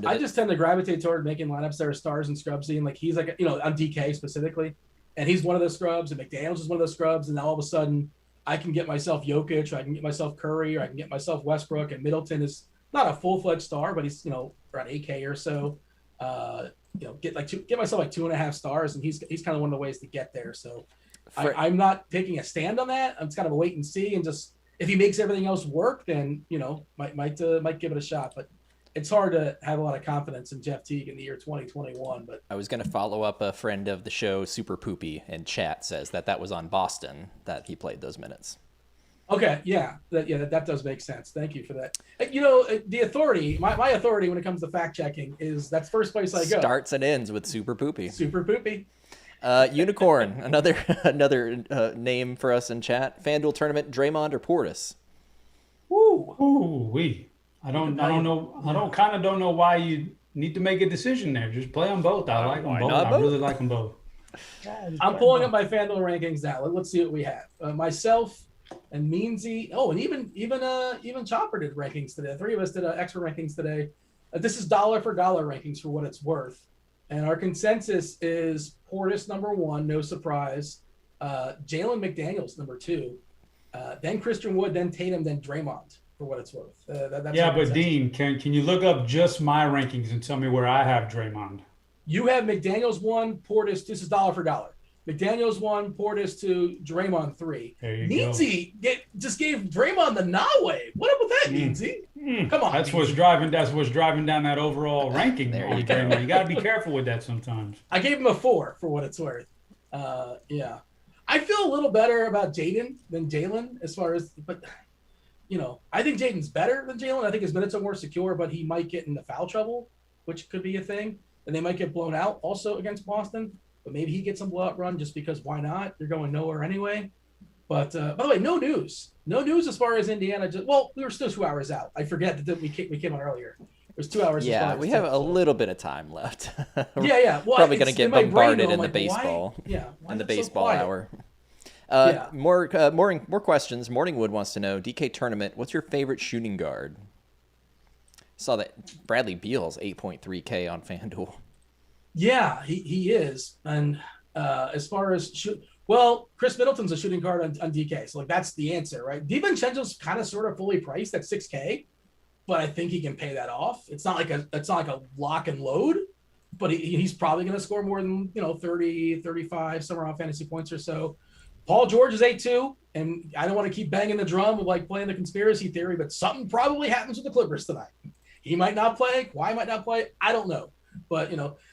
I just tend to gravitate toward making lineups that are stars and scrubsy, and like he's like, on DK specifically, and he's one of those scrubs, and McDaniels is one of those scrubs, and now all of a sudden I can get myself Jokic, or I can get myself Curry, or I can get myself Westbrook, and Middleton is not a full-fledged star, but he's around 8K or so. Get myself like 2.5 stars, and he's kind of one of the ways to get there. So I'm not taking a stand on that. I'm just kind of a wait and see, and just if he makes everything else work, then might give it a shot. But it's hard to have a lot of confidence in Jeff Teague in the year 2021. But I was going to follow up. A friend of the show, Super Poopy, in chat says that was on Boston that he played those minutes. Okay, yeah, that does make sense. Thank you for that. The authority, my authority when it comes to fact checking is that's first place I go. Starts and ends with Super Poopy. Super Poopy. Unicorn, another name for us in chat. FanDuel tournament, Draymond or Portis? Ooh, I don't know why you need to make a decision there. Just play them both. I like them both. I really like them both. I'm pulling up my FanDuel rankings now. Let's see what we have. Myself and Meansy. Oh, and even Chopper did rankings today. The three of us did extra rankings today. This is dollar for dollar rankings for what it's worth. And our consensus is Portis number 1, no surprise. Jalen McDaniels number 2. Then Christian Wood, then Tatum, then Draymond. For what it's worth. But Dean, can you look up just my rankings and tell me where I have Draymond? You have McDaniels 1, Portis. This is dollar for dollar. McDaniels 1, Portis 2, Draymond 3. There you Neensy just gave Draymond the nah way. What up with that, Neensy? Come on. That's what's driving down that overall ranking. There you go. You got to be careful with that sometimes. I gave him a 4 for what it's worth. Yeah. I feel a little better about Jaden than Jalen as far as, but. I think Jaden's better than Jalen. I think his minutes are more secure, but he might get into foul trouble, which could be a thing. And they might get blown out also against Boston. But maybe he gets some blowout run just because why not? You're going nowhere anyway. But by the way, no news. No news as far as Indiana. We were still 2 hours out. I forget that we came on earlier. It was 2 hours. Yeah, we have a little bit of time left. Yeah. Well, probably going to get bombarded in the baseball. In the baseball hour. More questions. Morningwood wants to know, DK tournament, what's your favorite shooting guard? Saw that Bradley Beal's 8.3K on FanDuel. Yeah, he is. And as far as Chris Middleton's a shooting guard on DK, so that's the answer, right? DiVincenzo's kind of sort of fully priced at 6K, but I think he can pay that off. It's not like a lock and load, but he's probably going to score more than 30, 35 somewhere on fantasy points or so. Paul George is 8-2. and I don't want to keep banging the drum of like playing the conspiracy theory, but something probably happens with the Clippers tonight. He might not play. Kawhi might not play. I don't know. But,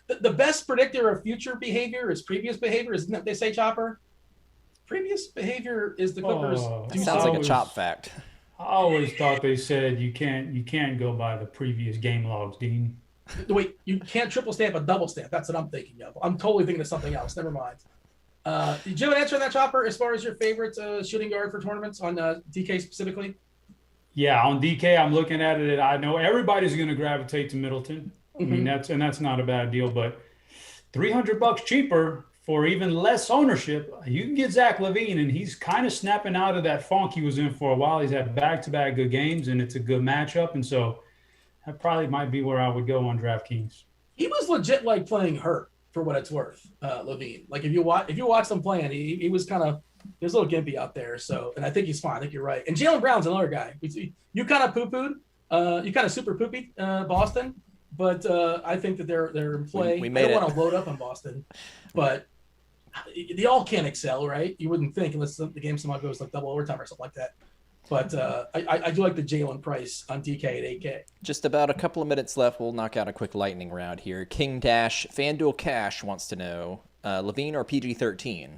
the best predictor of future behavior is previous behavior. Isn't that what they say, Chopper? Previous behavior is the Clippers. Sounds like a Chop fact. I always thought they said you can't go by the previous game logs, Dean. Wait, you can't triple stamp a double stamp. That's what I'm thinking of. I'm totally thinking of something else. Never mind. Did you have an answer on that, Chopper, as far as your favorite shooting guard for tournaments on DK specifically? Yeah, on DK, I'm looking at it. I know everybody's going to gravitate to Middleton. I mean, that's not a bad deal, but $300 cheaper for even less ownership, you can get Zach LaVine, and he's kind of snapping out of that funk he was in for a while. He's had back-to-back good games, and it's a good matchup, and so that probably might be where I would go on DraftKings. He was legit like playing hurt for what it's worth, LaVine. Like if you watch him playing, he was kind of a little gimpy out there. So, and I think he's fine. I think you're right. And Jaylen Brown's another guy. You kind of poo-pooed, you kind of super poopy Boston, but I think that they're in play. We made I don't want to load up on Boston, but they all can't excel, right? You wouldn't think unless the game somehow goes like double overtime or something like that. But I do like the Jalen price on DK at 8K. Just about a couple of minutes left. We'll knock out a quick lightning round here. King Dash, FanDuel Cash wants to know, LaVine or PG-13,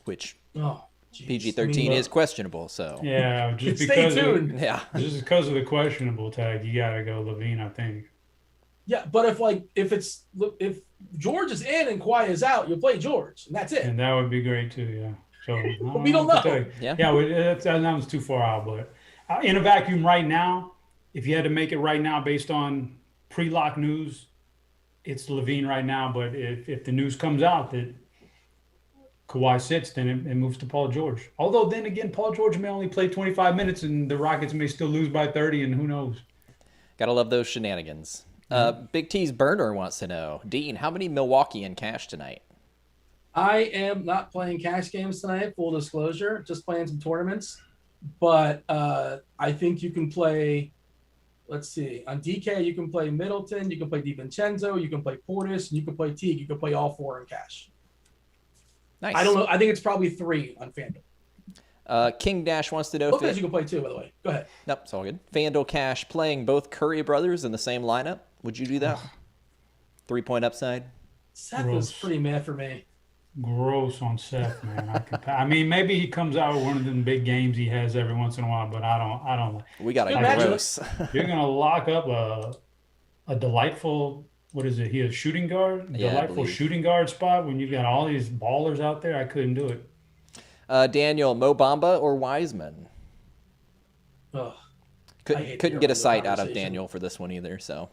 which PG-13 is questionable. So yeah, just because of the questionable tag, you gotta go LaVine, I think. Yeah, but if George is in and Kawhi is out, you'll play George, and that's it. And that would be great too, yeah. So but we don't know. Yeah, that was too far out. But in a vacuum right now, if you had to make it right now based on pre-lock news, it's LaVine right now. But if the news comes out that Kawhi sits, then it moves to Paul George. Although then again, Paul George may only play 25 minutes, and the Rockets may still lose by 30, and who knows? Gotta love those shenanigans. Big T's Burner wants to know, Dean, how many Milwaukee in cash tonight? I am not playing cash games tonight, full disclosure, just playing some tournaments. But I think you can play, let's see, on DK, you can play Middleton, you can play DiVincenzo, you can play Portis, and you can play Teague. You can play all four in cash. Nice. I don't know. I think it's probably 3 on FanDuel. King Dash wants to know. Lopez you can play too, by the way. Go ahead. Nope, it's all good. FanDuel Cash playing both Curry brothers in the same lineup. Would you do that? 3-point upside. Seth was pretty mad for me. Gross on Seth, man. I mean, maybe he comes out with one of them big games he has every once in a while, but I don't. We got to gross. You're gonna lock up a delightful. What is it? He a shooting guard. Delightful shooting guard spot when you've got all these ballers out there. I couldn't do it. Daniel, Mo Bamba or Wiseman? Ugh, couldn't get a sight out of Daniel for this one either. So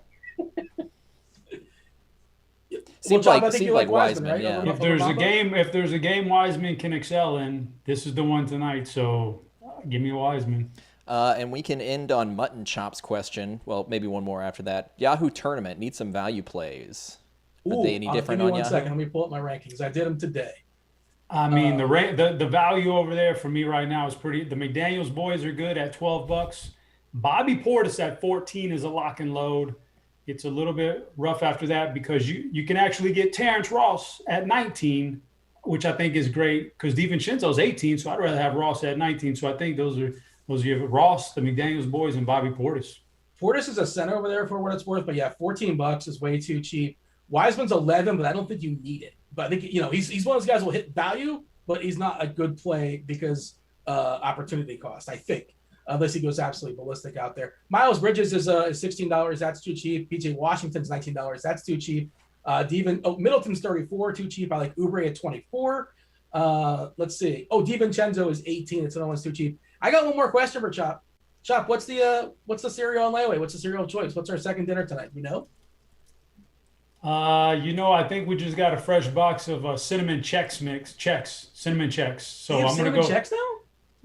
seems like Wiseman. Right? Yeah. If there's a game Wiseman can excel in, this is the one tonight. So give me Wiseman. And we can end on Mutton Chop's question. Well, maybe one more after that. Yahoo Tournament needs some value plays. Are they any different on Yahoo? 1 second. Let me pull up my rankings. I did them today. I mean, the value over there for me right now is pretty. The McDaniels boys are good at $12. Bobby Portis at 14 is a lock and load. It's a little bit rough after that because you can actually get Terrence Ross at 19, which I think is great because DiVincenzo's 18, so I'd rather have Ross at 19. So I think those are you have Ross, the McDaniels boys, and Bobby Portis. Portis is a center over there for what it's worth, but yeah, $14 is way too cheap. Wiseman's 11, but I don't think you need it. But I think he's one of those guys who will hit value, but he's not a good play because opportunity cost. I think unless he goes absolutely ballistic out there. Miles Bridges is $16. That's too cheap. PJ Washington's $19. That's too cheap. Middleton's 34, too cheap. I like Oubre at 24. Let's see. DiVincenzo is 18. It's another one's too cheap. I got one more question for Chop. Chop, what's the cereal on layaway? What's the cereal choice? What's our second dinner tonight? You know? I think we just got a fresh box of cinnamon cinnamon checks. So I'm gonna go checks now.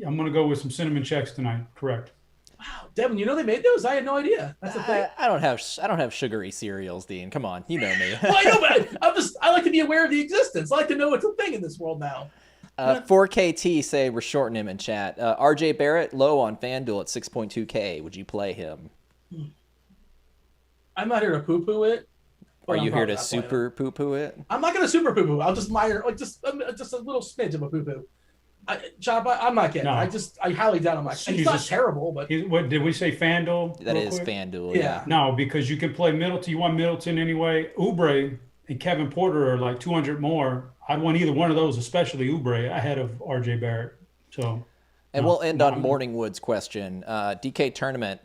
I'm gonna go with some cinnamon checks tonight. Correct. Wow, Devin, they made those? I had no idea. That's the thing. I don't have sugary cereals, Dean. Come on, you know me. Well, I know, but I like to be aware of the existence. I like to know it's a thing in this world now. 4KT say we're shorting him in chat. RJ Barrett low on FanDuel at 6.2K. Would you play him? I'm not here to poo-poo it. Are you here to super poo-poo it? I'm not going to super poo-poo. I'll just minor, just a little smidge of a poo-poo. I'm not kidding. No. I highly doubt him. He's not terrible, but what did we say? FanDuel? That real is quick? FanDuel. Yeah. No, because you can play Middleton. You want Middleton anyway. Oubre and Kevin Porter are like 200 more. I'd want either one of those, especially Oubre, ahead of RJ Barrett. So, And we'll end on Morningwood's question. DK tournament.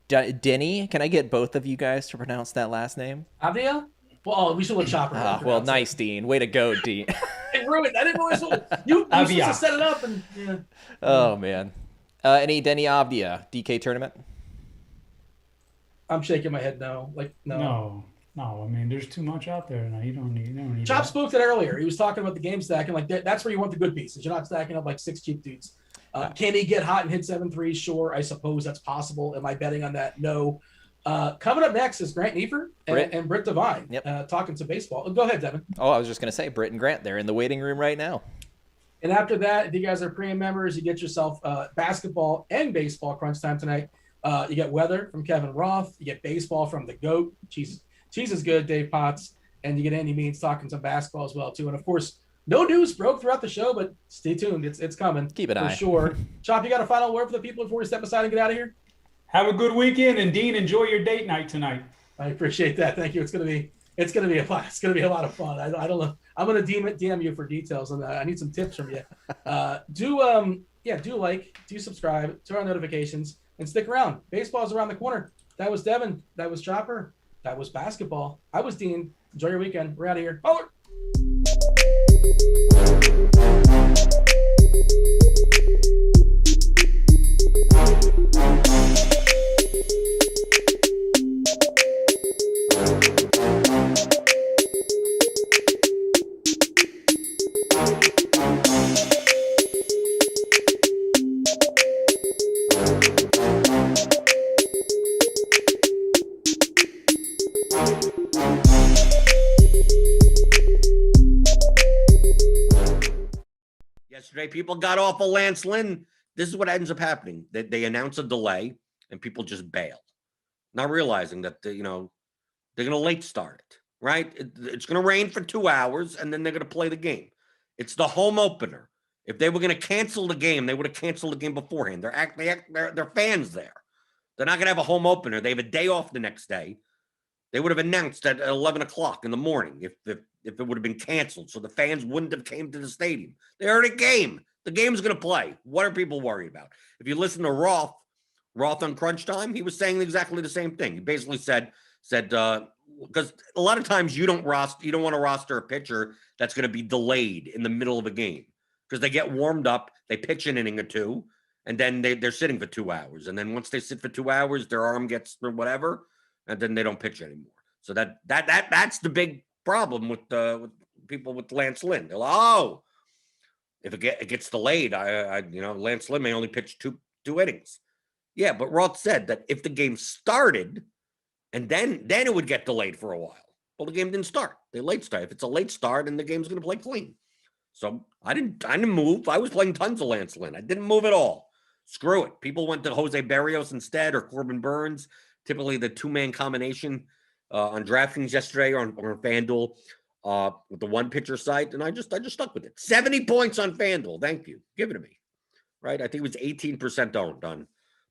Denny, can I get both of you guys to pronounce that last name? Avdia? Well, we should let Chopper. Well, nice, Dean. Way to go, Dean. I ruined. I didn't realize you supposed to set it up and. Yeah. Oh man. Any Denny Avdia DK tournament? I'm shaking my head. No, No. I mean, there's too much out there now. You don't need. Chop spooked it earlier. He was talking about the game stacking. Like that's where you want the good pieces. You're not stacking up like 6 cheap dudes. Can he get hot and hit 7 threes? Sure, I suppose that's possible. Am I betting on that? No. Coming up next is Grant Neifert and Britt Devine talking to baseball. Go ahead, Devin. Oh, I was just going to say, Britt and Grant, they're in the waiting room right now. And after that, if you guys are premium members, you get yourself basketball and baseball crunch time tonight. You get weather from Kevin Roth. You get baseball from the GOAT. Cheese is good, Dave Potts. And you get Andy Means talking some basketball as well, too. And, of course, no news broke throughout the show, but stay tuned. It's coming. Keep an eye. For sure. Chop, you got a final word for the people before we step aside and get out of here? Have a good weekend, and Dean, enjoy your date night tonight. I appreciate that. Thank you. It's gonna be a lot of fun. I don't know. I'm gonna DM you for details, and I need some tips from you. Do like, do subscribe, turn on notifications, and stick around. Baseball's around the corner. That was Devin. That was Chopper. That was basketball. I was Dean. Enjoy your weekend. We're out of here. Over. Yesterday, people got off of Lance Lynn. This is what ends up happening. They announce a delay, and people just bail, not realizing that they're going to late start it, right? It's going to rain for 2 hours, and then they're going to play the game. It's the home opener. If they were going to cancel the game, they would have canceled the game beforehand. They're fans there. They're not going to have a home opener. They have a day off the next day. They would have announced at 11 o'clock in the morning if it would have been canceled, so the fans wouldn't have came to the stadium. They already game. The game's going to play. What are people worried about? If you listen to Roth on Crunch Time, he was saying exactly the same thing. He basically said because a lot of times you don't want to roster a pitcher that's going to be delayed in the middle of a game because they get warmed up, they pitch an inning or two, and then they're sitting for 2 hours. And then once they sit for 2 hours, their arm gets or whatever, and then they don't pitch anymore. So that's the big problem with people with Lance Lynn. They're like, oh, if it gets delayed, Lance Lynn may only pitch two innings. Yeah, but Roth said that if the game started and then it would get delayed for a while. Well, the game didn't start. They late start. If it's a late start, and the game's going to play clean. So I didn't move. I was playing tons of Lance Lynn. I didn't move at all. Screw it. People went to Jose Barrios instead or Corbin Burns. Typically the 2-man combination on DraftKings yesterday or on FanDuel with the one pitcher site, and I just stuck with it. 70 points on FanDuel. Thank you. Give it to me. Right? I think it was 18% owned on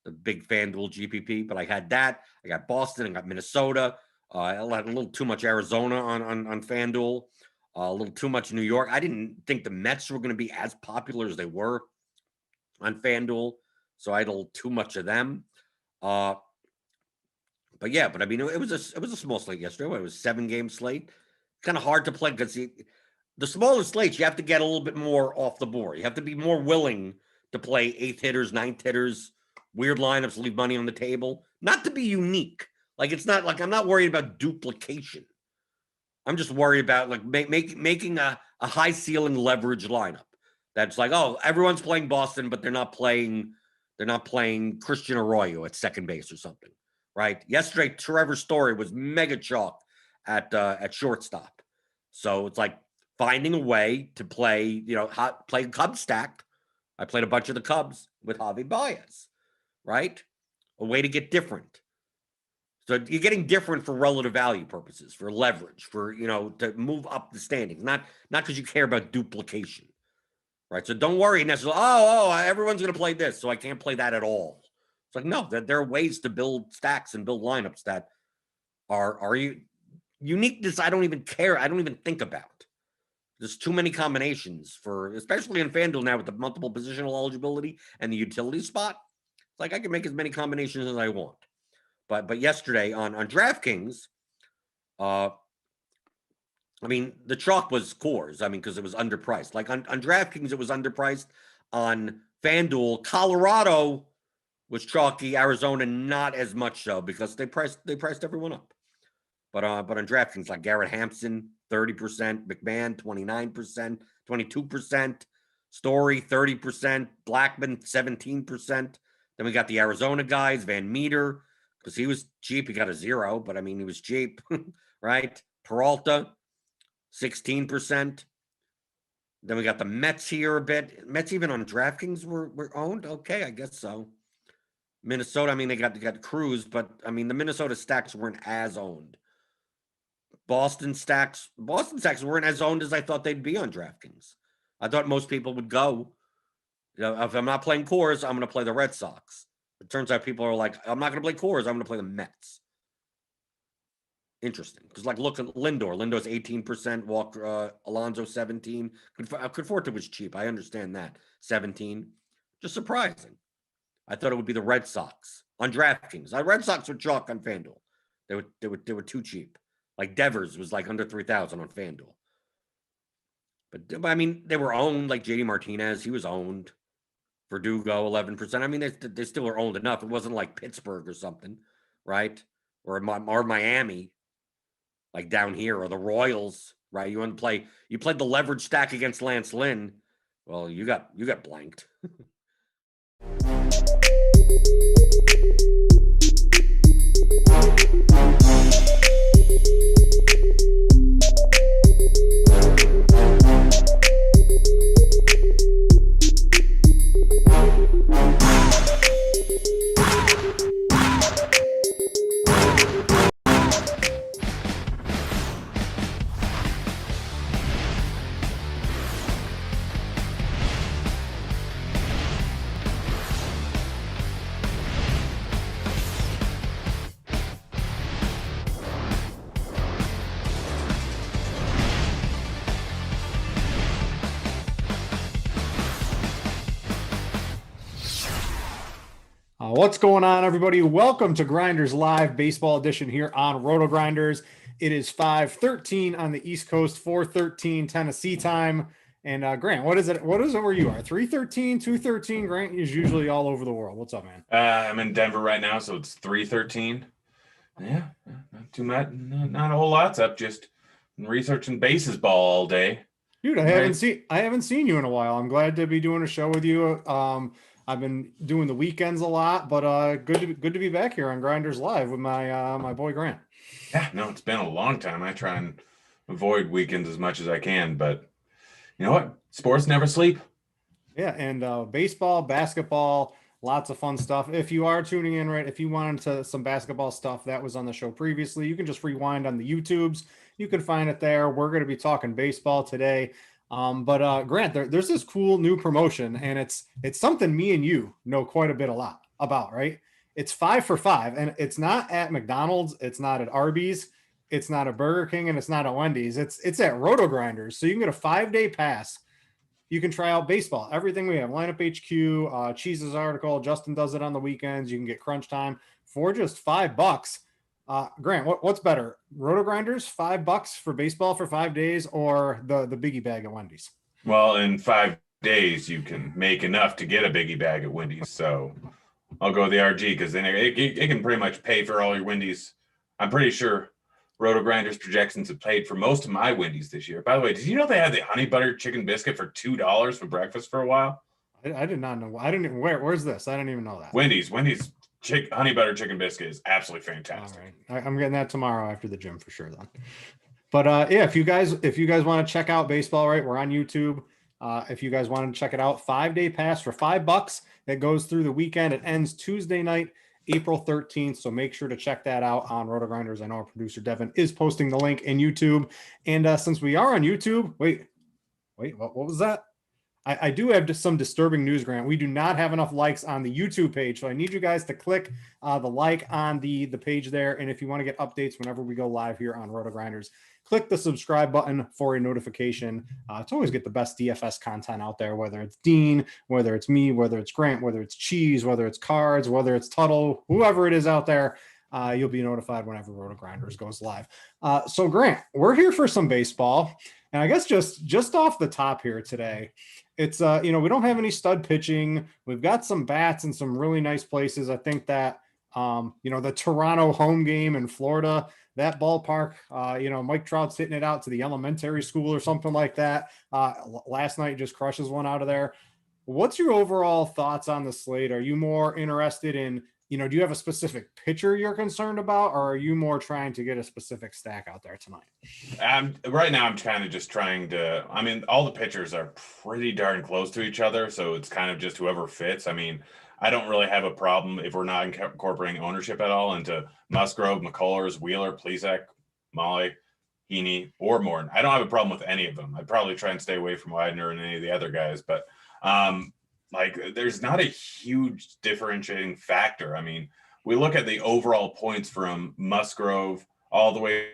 the big FanDuel GPP, but I had that. I got Boston. I got Minnesota. I had a little too much Arizona on FanDuel. A little too much New York. I didn't think the Mets were going to be as popular as they were on FanDuel, so I had a little too much of them. But I mean, it was a small slate yesterday. It was a 7-game slate. Kind of hard to play because the smaller slates, you have to get a little bit more off the board. You have to be more willing to play 8th hitters, 9th hitters, weird lineups, leave money on the table. Not to be unique. Like, it's not like I'm not worried about duplication. I'm just worried about like making a high ceiling leverage lineup. That's like, oh, everyone's playing Boston, but they're not playing Christian Arroyo at second base or something. Right. Yesterday, Trevor Story was mega chalk at shortstop. So it's like finding a way to play, play Cubs stacked. I played a bunch of the Cubs with Javi Baez, right? A way to get different. So you're getting different for relative value purposes, for leverage, for, to move up the standings, not because you care about duplication. right? So don't worry necessarily. Oh, everyone's going to play this, so I can't play that at all. It's like, no, there are ways to build stacks and build lineups that are you uniqueness. I don't even care. I don't even think about. There's too many combinations for, especially in FanDuel now with the multiple positional eligibility and the utility spot. It's like I can make as many combinations as I want. But yesterday on DraftKings, I mean, the chalk was Coors. I mean, because it was underpriced. Like on DraftKings, it was underpriced. On FanDuel, Colorado was chalky. Arizona, not as much so because they priced everyone up. But on DraftKings, like Garrett Hampson, 30%, McMahon, 29%, 22%, Story, 30%, Blackman, 17%. Then we got the Arizona guys, Van Meter, because he was cheap. He got a 0, but I mean, he was cheap, right? Peralta, 16%. Then we got the Mets here a bit. Mets even on DraftKings were owned. Okay, I guess so. Minnesota, I mean, they got Cruz, but I mean, the Minnesota stacks weren't as owned. Boston stacks weren't as owned as I thought they'd be on DraftKings. I thought most people would go, you know, if I'm not playing Coors, I'm going to play the Red Sox. It turns out people are like, I'm not going to play Coors, I'm going to play the Mets. Interesting, because like look at Lindor. Lindor's 18%, Walker, Alonso 17. Conforto was cheap. I understand that 17. Just surprising. I thought it would be the Red Sox on DraftKings. The Red Sox were chalk on FanDuel. They were too cheap. Like Devers was like under 3,000 on FanDuel. But I mean, they were owned. Like JD Martinez, he was owned. Verdugo 11%. I mean, they still are owned enough. It wasn't like Pittsburgh or something, right? Or Miami, like down here, or the Royals, right? You played the leverage stack against Lance Lynn. Well, you got blanked. What's going on, everybody? Welcome to Grinderslive Baseball Edition here on Rotogrinders. It is 5:13 on the East Coast, 4:13 Tennessee time. And Grant, what is it where you are? 3:13, 2:13? Grant is usually all over the world. What's up, man? I'm in Denver right now, so it's 3:13. Yeah, not too much, not a whole lot's up. Just researching baseball all day. Dude, I haven't seen you in a while. I'm glad to be doing a show with you. I've been doing the weekends a lot, but good to be back here on Grinderslive with my boy Grant. Yeah, no, it's been a long time. I try and avoid weekends as much as I can, but you know what? Sports never sleep. Yeah, and baseball, basketball, lots of fun stuff. If you are tuning in, right, if you wanted to some basketball stuff that was on the show previously, you can just rewind on the YouTubes. You can find it there. We're going to be talking baseball today. But Grant, there's this cool new promotion, and it's something me and you know quite a lot about, right? It's 5 for 5, and it's not at McDonald's, it's not at Arby's, it's not at Burger King, and it's not at Wendy's. It's at Rotogrinders. So you can get a 5-day pass. You can try out baseball, everything we have, Lineup HQ, Cheese's article. Justin does it on the weekends. You can get Crunch Time for just $5. Grant, what's better, Rotogrinders, $5 for baseball for 5 days, or the biggie bag at Wendy's? Well, in 5 days, you can make enough to get a biggie bag at Wendy's. So I'll go with the RG because then it can pretty much pay for all your Wendy's. I'm pretty sure Rotogrinders projections have paid for most of my Wendy's this year. By the way, did you know they had the honey butter chicken biscuit for $2 for breakfast for a while? I did not know. I didn't even, where's this? I didn't even know that. Wendy's honey butter chicken biscuit is absolutely fantastic. All right. I'm getting that tomorrow after the gym for sure then. But yeah, if you guys want to check out baseball, right, we're on YouTube. If you guys want to check it out, 5-day pass for $5 that goes through the weekend. It ends Tuesday night, April 13th. So make sure to check that out on Rotogrinders. I know our producer Devin is posting the link in YouTube. And since we are on YouTube, wait, what was that? I do have just some disturbing news, Grant. We do not have enough likes on the YouTube page, so I need you guys to click the like on the page there. And if you want to get updates whenever we go live here on Rotogrinders, click the subscribe button for a notification. To always get the best DFS content out there, whether it's Dean, whether it's me, whether it's Grant, whether it's Cheese, whether it's Cards, whether it's Tuttle, whoever it is out there. You'll be notified whenever Rotogrinders goes live. So Grant, we're here for some baseball. And I guess just off the top here today, it's, we don't have any stud pitching. We've got some bats in some really nice places. I think that, the Toronto home game in Florida, that ballpark, Mike Trout's hitting it out to the elementary school or something like that. Last night just crushes one out of there. What's your overall thoughts on the slate? Are you more interested in, do you have a specific pitcher you're concerned about, or are you more trying to get a specific stack out there tonight? Right now, I'm kind of just trying to, all the pitchers are pretty darn close to each other. So it's kind of just whoever fits. I don't really have a problem if we're not incorporating ownership at all into Musgrove, McCullers, Wheeler, Plesac, Molly, Heaney, or Morton. I don't have a problem with any of them. I'd probably try and stay away from Widener and any of the other guys, but there's not a huge differentiating factor. We look at the overall points from Musgrove all the way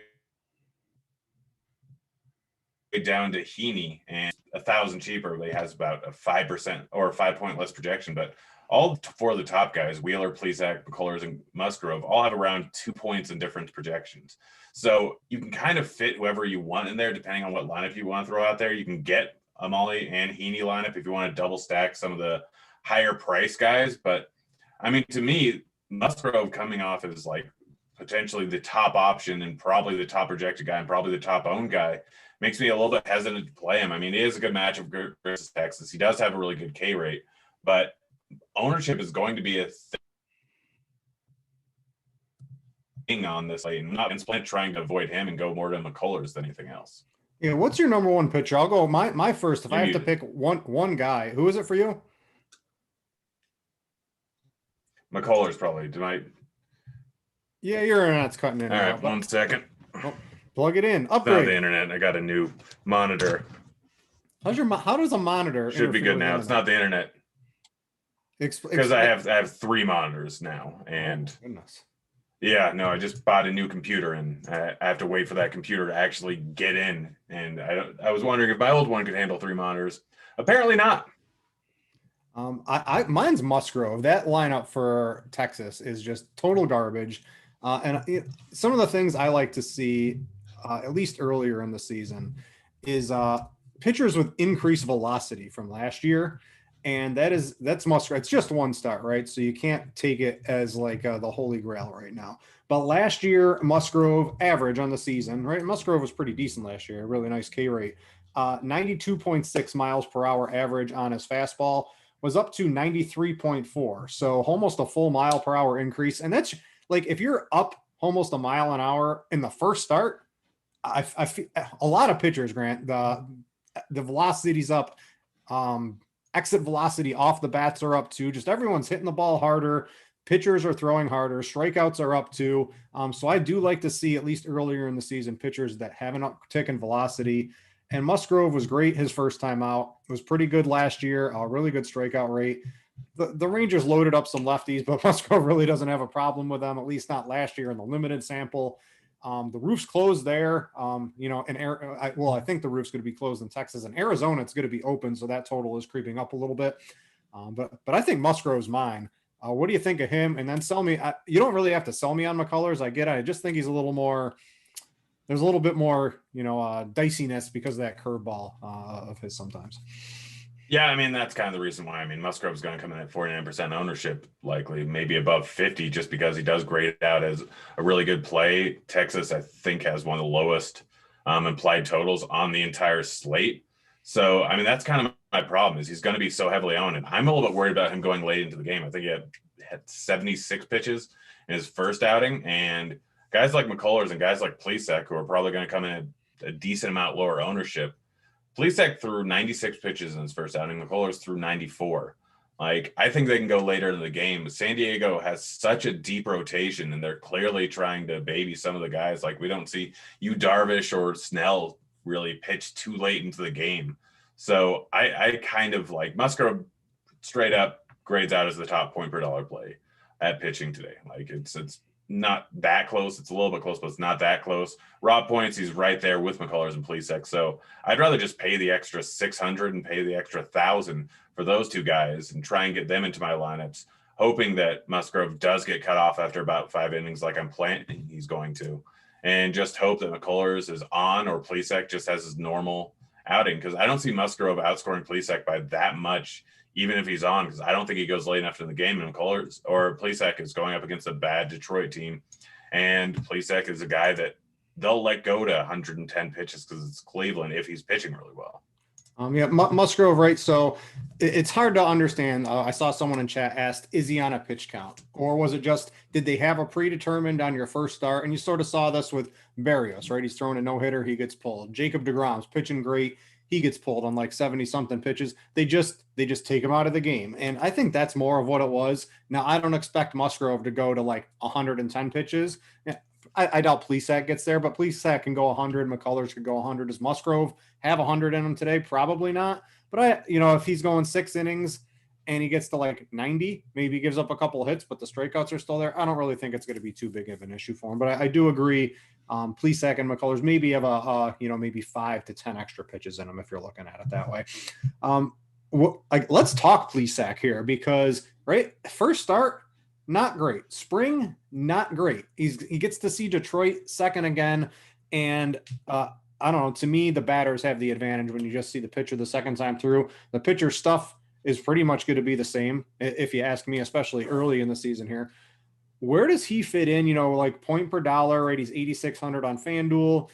down to Heaney, and 1,000 cheaper, but he has about a 5% or a 5-point less projection. But all four of the top guys, Wheeler, Plesac, McCullers, and Musgrove, all have around 2 points in different projections. So you can kind of fit whoever you want in there, depending on what lineup you want to throw out there. You can get a Molly and Heaney lineup if you want to double stack some of the higher price guys. But to me, Musgrove coming off as potentially the top option and probably the top projected guy and probably the top owned guy makes me a little bit hesitant to play him. It is a good matchup versus Texas. He does have a really good K rate, but ownership is going to be a thing on this. I'm not trying to avoid him and go more to McCullers than anything else. Yeah, what's your number one pitcher? I'll go my first. If I have to pick one guy, who is it for you? McCullers probably. Yeah, your internet's cutting in. All right, 1 second. Plug it in. Upgrade. Not the internet. I got a new monitor. How does a monitor should be good now? It's not the internet. Because I have 3 monitors now, and goodness. Yeah, no, I just bought a new computer, and I have to wait for that computer to actually get in. And I was wondering if my old one could handle 3 monitors. Apparently not. Mine's Musgrove. That lineup for Texas is just total garbage. Some of the things I like to see, at least earlier in the season, is pitchers with increased velocity from last year. And that's Musgrove. It's just 1 start, right? So you can't take it as the holy grail right now. But last year, Musgrove average on the season, right? Musgrove was pretty decent last year, a really nice K rate. 92.6 miles per hour average on his fastball, was up to 93.4. So almost a full mile per hour increase. And that's if you're up almost a mile an hour in the first start, I feel a lot of pitchers, Grant, the velocity's up. Exit velocity off the bats are up too. Just everyone's hitting the ball harder. Pitchers are throwing harder. Strikeouts are up too. So I do like to see, at least earlier in the season, pitchers that have an uptick in velocity. And Musgrove was great his first time out. It was pretty good last year. A really good strikeout rate. The Rangers loaded up some lefties, but Musgrove really doesn't have a problem with them, at least not last year in the limited sample. The roof's closed there, I think the roof's going to be closed in Texas and Arizona. It's going to be open. So that total is creeping up a little bit. But I think Musgrove's mine. What do you think of him? And then sell me. You don't really have to sell me on McCullers. I get it. I just think he's a little more, there's a little bit more, diciness because of that curveball of his sometimes. Yeah, that's kind of the reason why. Musgrove's going to come in at 49% ownership, likely, maybe above 50, just because he does grade out as a really good play. Texas, I think, has one of the lowest implied totals on the entire slate. So, that's kind of my problem, is he's going to be so heavily owned. And I'm a little bit worried about him going late into the game. I think he had 76 pitches in his first outing. And guys like McCullers and guys like Plesac, who are probably going to come in at a decent amount lower ownership, Plesac threw 96 pitches in his first outing. McCullers threw 94. I think they can go later in the game. San Diego has such a deep rotation, and they're clearly trying to baby some of the guys. We don't see Darvish or Snell really pitch too late into the game. So I kind of like Musgrove straight up grades out as the top point per dollar play at pitching today. Like it's not that close. It's a little bit close, but it's not that close. Raw points, he's right there with McCullers and Plesac. So I'd rather just pay the extra 600 and pay the extra 1,000 for those two guys and try and get them into my lineups, hoping that Musgrove does get cut off after about 5 innings like I'm planning he's going to, and just hope that McCullers is on or Plesac just has his normal outing, because I don't see Musgrove outscoring Plesac by that much, even if he's on, because I don't think he goes late enough in the game, and McCullers or Plesac is going up against a bad Detroit team, and Plesac is a guy that they'll let go to 110 pitches because it's Cleveland if he's pitching really well. Yeah, Musgrove, right? So it's hard to understand. I saw someone in chat asked, is he on a pitch count? Or was it just, did they have a predetermined on your first start? And you sort of saw this with Berrios, right? He's throwing a no-hitter, he gets pulled. Jacob deGrom's pitching great, he gets pulled on like 70-something pitches. They just take him out of the game. And I think that's more of what it was. Now, I don't expect Musgrove to go to like 110 pitches. I doubt Plesac gets there, but Plesac can go 100. McCullers could go 100. Does Musgrove have 100 in him today? Probably not. But if he's going 6 innings and he gets to like 90, maybe he gives up a couple of hits, but the strikeouts are still there. I don't really think it's going to be too big of an issue for him. But I do agree. Plesac and McCullers maybe have maybe 5 to 10 extra pitches in them if you're looking at it that way. Let's talk Plesac here because first start, not great. Spring, not great. He gets to see Detroit second again. And I don't know, to me, the batters have the advantage when you just see the pitcher the second time through. The pitcher stuff is pretty much going to be the same, if you ask me, especially early in the season here. Where does he fit in? Like point per dollar, right? He's 8,600 on FanDuel.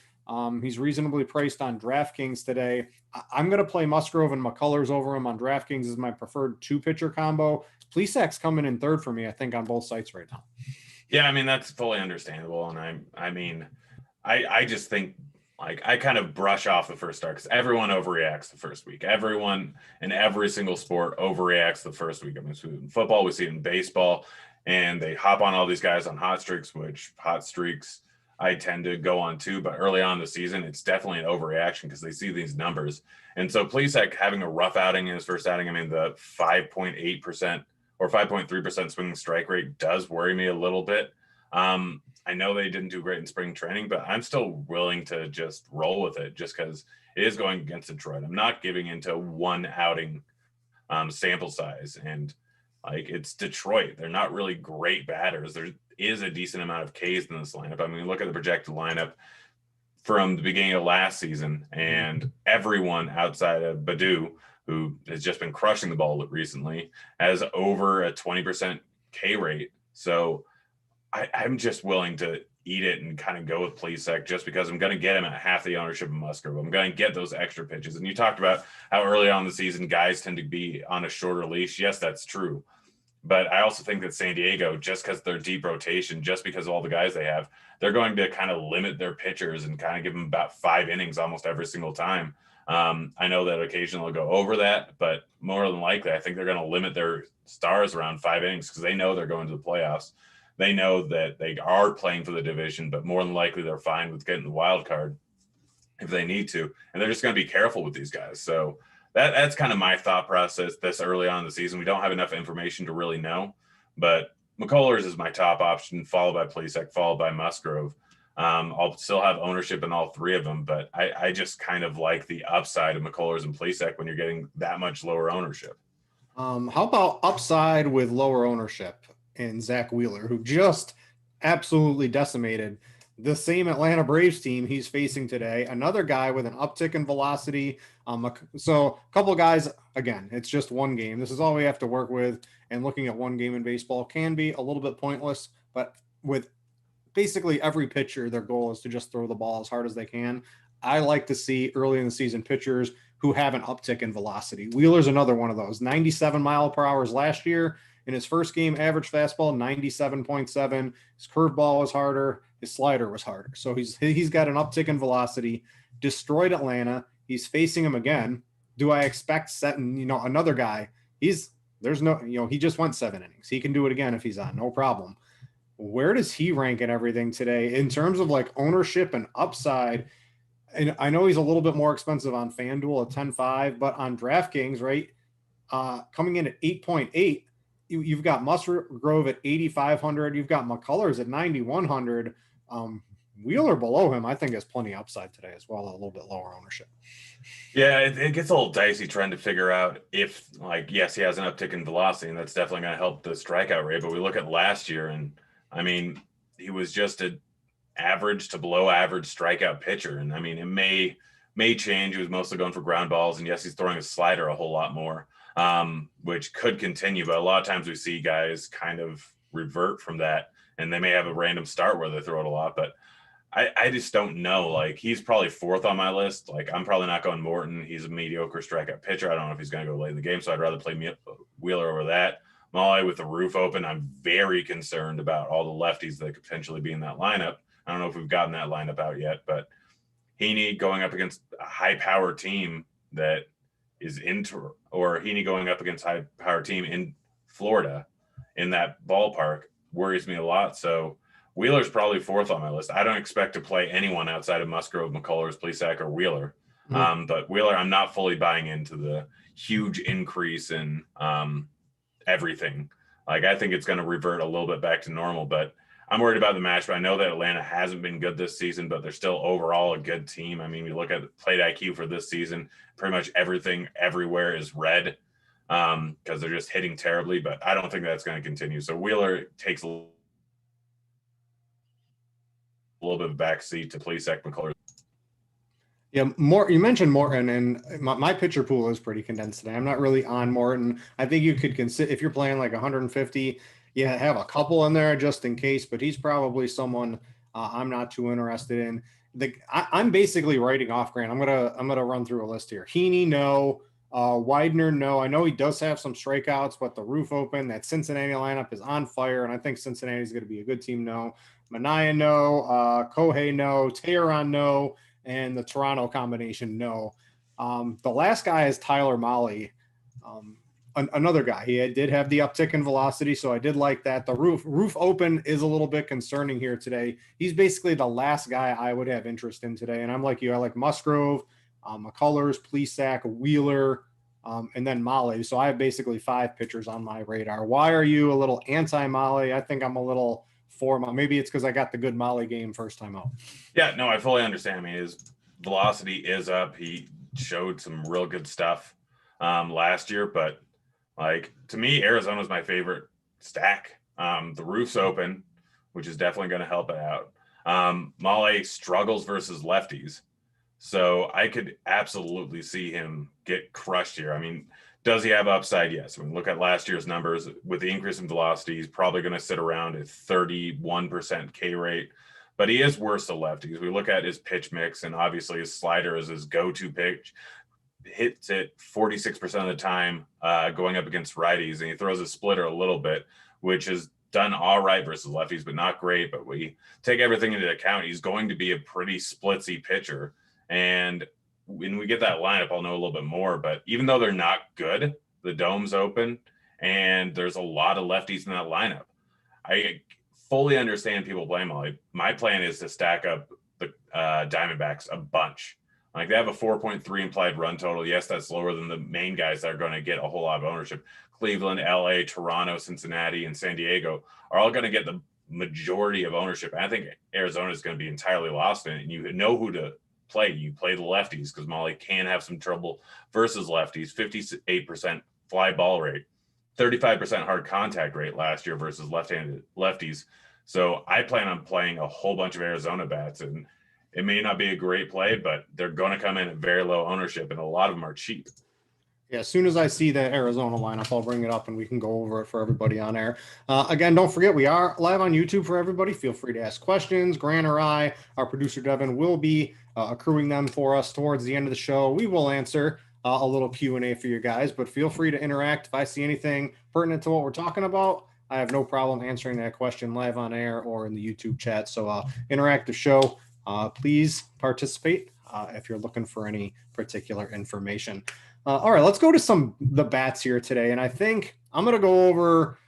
He's reasonably priced on DraftKings today. I'm going to play Musgrove and McCullers over him on DraftKings as my preferred 2-pitcher combo. Plesac's coming in third for me, I think, on both sites right now. Yeah, I mean, that's fully understandable. And I just think, like, I kind of brush off the first start because everyone overreacts the first week. Everyone in every single sport overreacts the first week. I mean, in football, we see it in baseball, and they hop on all these guys on hot streaks, which hot streaks I tend to go on too. But early on in the season, it's definitely an overreaction because they see these numbers. And so Plesac having a rough outing in his first outing, I mean, the 5.8% or 5.3% swinging strike rate does worry me a little bit. I know they didn't do great in spring training, but I'm still willing to just roll with it just because it is going against Detroit. I'm not giving into one outing sample size. And like, it's Detroit. They're not really great batters. There is a decent amount of Ks in this lineup. I mean, look at the projected lineup from the beginning of last season, and everyone outside of Badu, who has just been crushing the ball recently, has over a 20% K rate. So I'm just willing to eat it and kind of go with Plesac just because I'm going to get him at half the ownership of Musgrove. I'm going to get those extra pitches. And you talked about how early on in the season guys tend to be on a shorter leash. Yes, that's true. But I also think that San Diego, just because they're deep rotation, just because of all the guys they have, they're going to kind of limit their pitchers and kind of give them about 5 innings almost every single time. I know that occasionally they'll go over that, but more than likely, I think they're going to limit their stars around 5 innings because they know they're going to the playoffs. They know that they are playing for the division, but more than likely they're fine with getting the wild card if they need to. And they're just going to be careful with these guys. So that's kind of my thought process this early on in the season. We don't have enough information to really know, but McCullers is my top option, followed by Plesac, followed by Musgrove. I'll still have ownership in all 3 of them, but I just kind of like the upside of McCullers and Plesac when you're getting that much lower ownership. How about upside with lower ownership in Zach Wheeler, who just absolutely decimated the same Atlanta Braves team he's facing today? Another guy with an uptick in velocity. So a couple of guys, again, it's just one game. This is all we have to work with. And looking at one game in baseball can be a little bit pointless, but with basically every pitcher, their goal is to just throw the ball as hard as they can. I like to see early in the season pitchers who have an uptick in velocity. Wheeler's another one of those. 97 mile per hour last year. In his first game, average fastball 97.7. His curveball was harder. His slider was harder. So he's got an uptick in velocity. Destroyed Atlanta. He's facing him again. Do I expect another guy? He just went 7 innings. He can do it again if he's on, no problem. Where does he rank in everything today in terms of like ownership and upside? And I know he's a little bit more expensive on FanDuel at 10.5, but on DraftKings, right, coming in at 8.8, you've got Musgrove at 8,500. You've got McCullers at 9,100. Wheeler below him, I think, has plenty upside today as well, a little bit lower ownership. Yeah, it gets a little dicey trying to figure out if, like, yes, he has an uptick in velocity, and that's definitely going to help the strikeout rate. But we look at last year, and I mean, he was just an average to below average strikeout pitcher. And I mean, it may change. He was mostly going for ground balls, and yes, he's throwing a slider a whole lot more, which could continue. But a lot of times we see guys kind of revert from that, and they may have a random start where they throw it a lot, but I just don't know. Like, he's probably fourth on my list. Like, I'm probably not going Morton. He's a mediocre strikeout pitcher. I don't know if he's going to go late in the game, so I'd rather play Wheeler over that. Molly with the roof open, I'm very concerned about all the lefties that could potentially be in that lineup. I don't know if we've gotten that lineup out yet, but Heaney going up against a high-power team that is or Heaney going up against high-power team in Florida in that ballpark worries me a lot. So Wheeler's probably fourth on my list. I don't expect to play anyone outside of Musgrove, McCullers, Plesac, or Wheeler. But Wheeler, I'm not fully buying into the huge increase in everything. Like, I think it's going to revert a little bit back to normal, but I'm worried about the matchup. I know that Atlanta hasn't been good this season, but they're still overall a good team. I mean, you look at plate IQ for this season, pretty much everything everywhere is red because they're just hitting terribly, but I don't think that's going to continue. So Wheeler takes a little bit of back seat to Plesac, McCullers. Yeah, you mentioned Morton, and my pitcher pool is pretty condensed today. I'm not really on Morton. I think you could consider, if you're playing like 150, have a couple in there just in case, but he's probably someone I'm not too interested in. I'm basically writing off Grant. I'm gonna run through a list here. Heaney, no. Widener, no. I know he does have some strikeouts, but the roof open, that Cincinnati lineup is on fire, and I think Cincinnati's going to be a good team, no. Manaea, no. Kohei, no. Teheran, no. And the Toronto combination, no. The last guy is Tyler Mahle, another guy. He did have the uptick in velocity, so I did like that. The roof open is a little bit concerning here today. He's basically the last guy I would have interest in today, and I'm like you. I like Musgrove, McCullers, Plesac, Wheeler, and then Mahle. So I have basically 5 pitchers on my radar. Why are you a little anti-Mahle? I think I'm a little for Mahle. Maybe it's because I got the good Mahle game first time out. Yeah, no, I fully understand. I mean, his velocity is up. He showed some real good stuff last year, but like, to me, Arizona's my favorite stack. The roof's open, which is definitely going to help it out. Mahle struggles versus lefties, so I could absolutely see him get crushed here. I mean, does he have upside? Yes. When we look at last year's numbers, with the increase in velocity, he's probably going to sit around a 31% K rate, but he is worse to lefties. We look at his pitch mix, and obviously his slider is his go-to pitch. Hits it 46% of the time going up against righties, and he throws a splitter a little bit, which is done all right versus lefties, but not great. But we take everything into account, he's going to be a pretty splitsy pitcher. And when we get that lineup, I'll know a little bit more. But even though they're not good, the dome's open, and there's a lot of lefties in that lineup. I fully understand people blame Mahle. My plan is to stack up the Diamondbacks a bunch. Like, they have a 4.3 implied run total. Yes, that's lower than the main guys that are going to get a whole lot of ownership. Cleveland, LA, Toronto, Cincinnati, and San Diego are all going to get the majority of ownership. And I think Arizona is going to be entirely lost in it. And you know who to play. You play the lefties, because Mahle can have some trouble versus lefties. 58% fly ball rate, 35% hard contact rate last year versus left-handed lefties. So I plan on playing a whole bunch of Arizona bats, and it may not be a great play, but they're going to come in at very low ownership, and a lot of them are cheap. Yeah, as soon as I see the Arizona lineup, I'll bring it up and we can go over it for everybody on air. Again, don't forget, we are live on YouTube for everybody. Feel free to ask questions. Grant or I, our producer Devin, will be accruing them for us towards the end of the show. We will answer a little Q&A for you guys, but feel free to interact. If I see anything pertinent to what we're talking about, I have no problem answering that question live on air or in the YouTube chat. So interactive show. Please participate if you're looking for any particular information. All right, let's go to the bats here today. And I think I'm going to go over,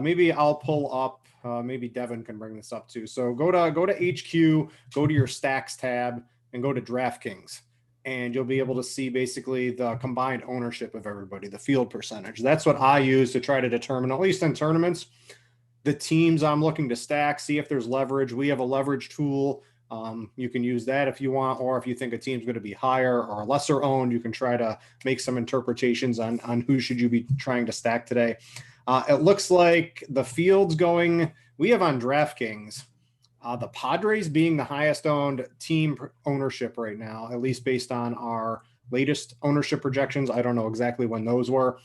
maybe I'll pull up, maybe Devin can bring this up too. So go to HQ, go to your stacks tab, and go to DraftKings, and you'll be able to see basically the combined ownership of everybody, the field percentage. That's what I use to try to determine, at least in tournaments, the teams I'm looking to stack, see if there's leverage. We have a leverage tool. You can use that if you want, or if you think a team's going to be higher or lesser owned, you can try to make some interpretations on who should you be trying to stack today. It looks like the field's going, we have on DraftKings, the Padres being the highest owned team ownership right now, at least based on our latest ownership projections. I don't know exactly when those were.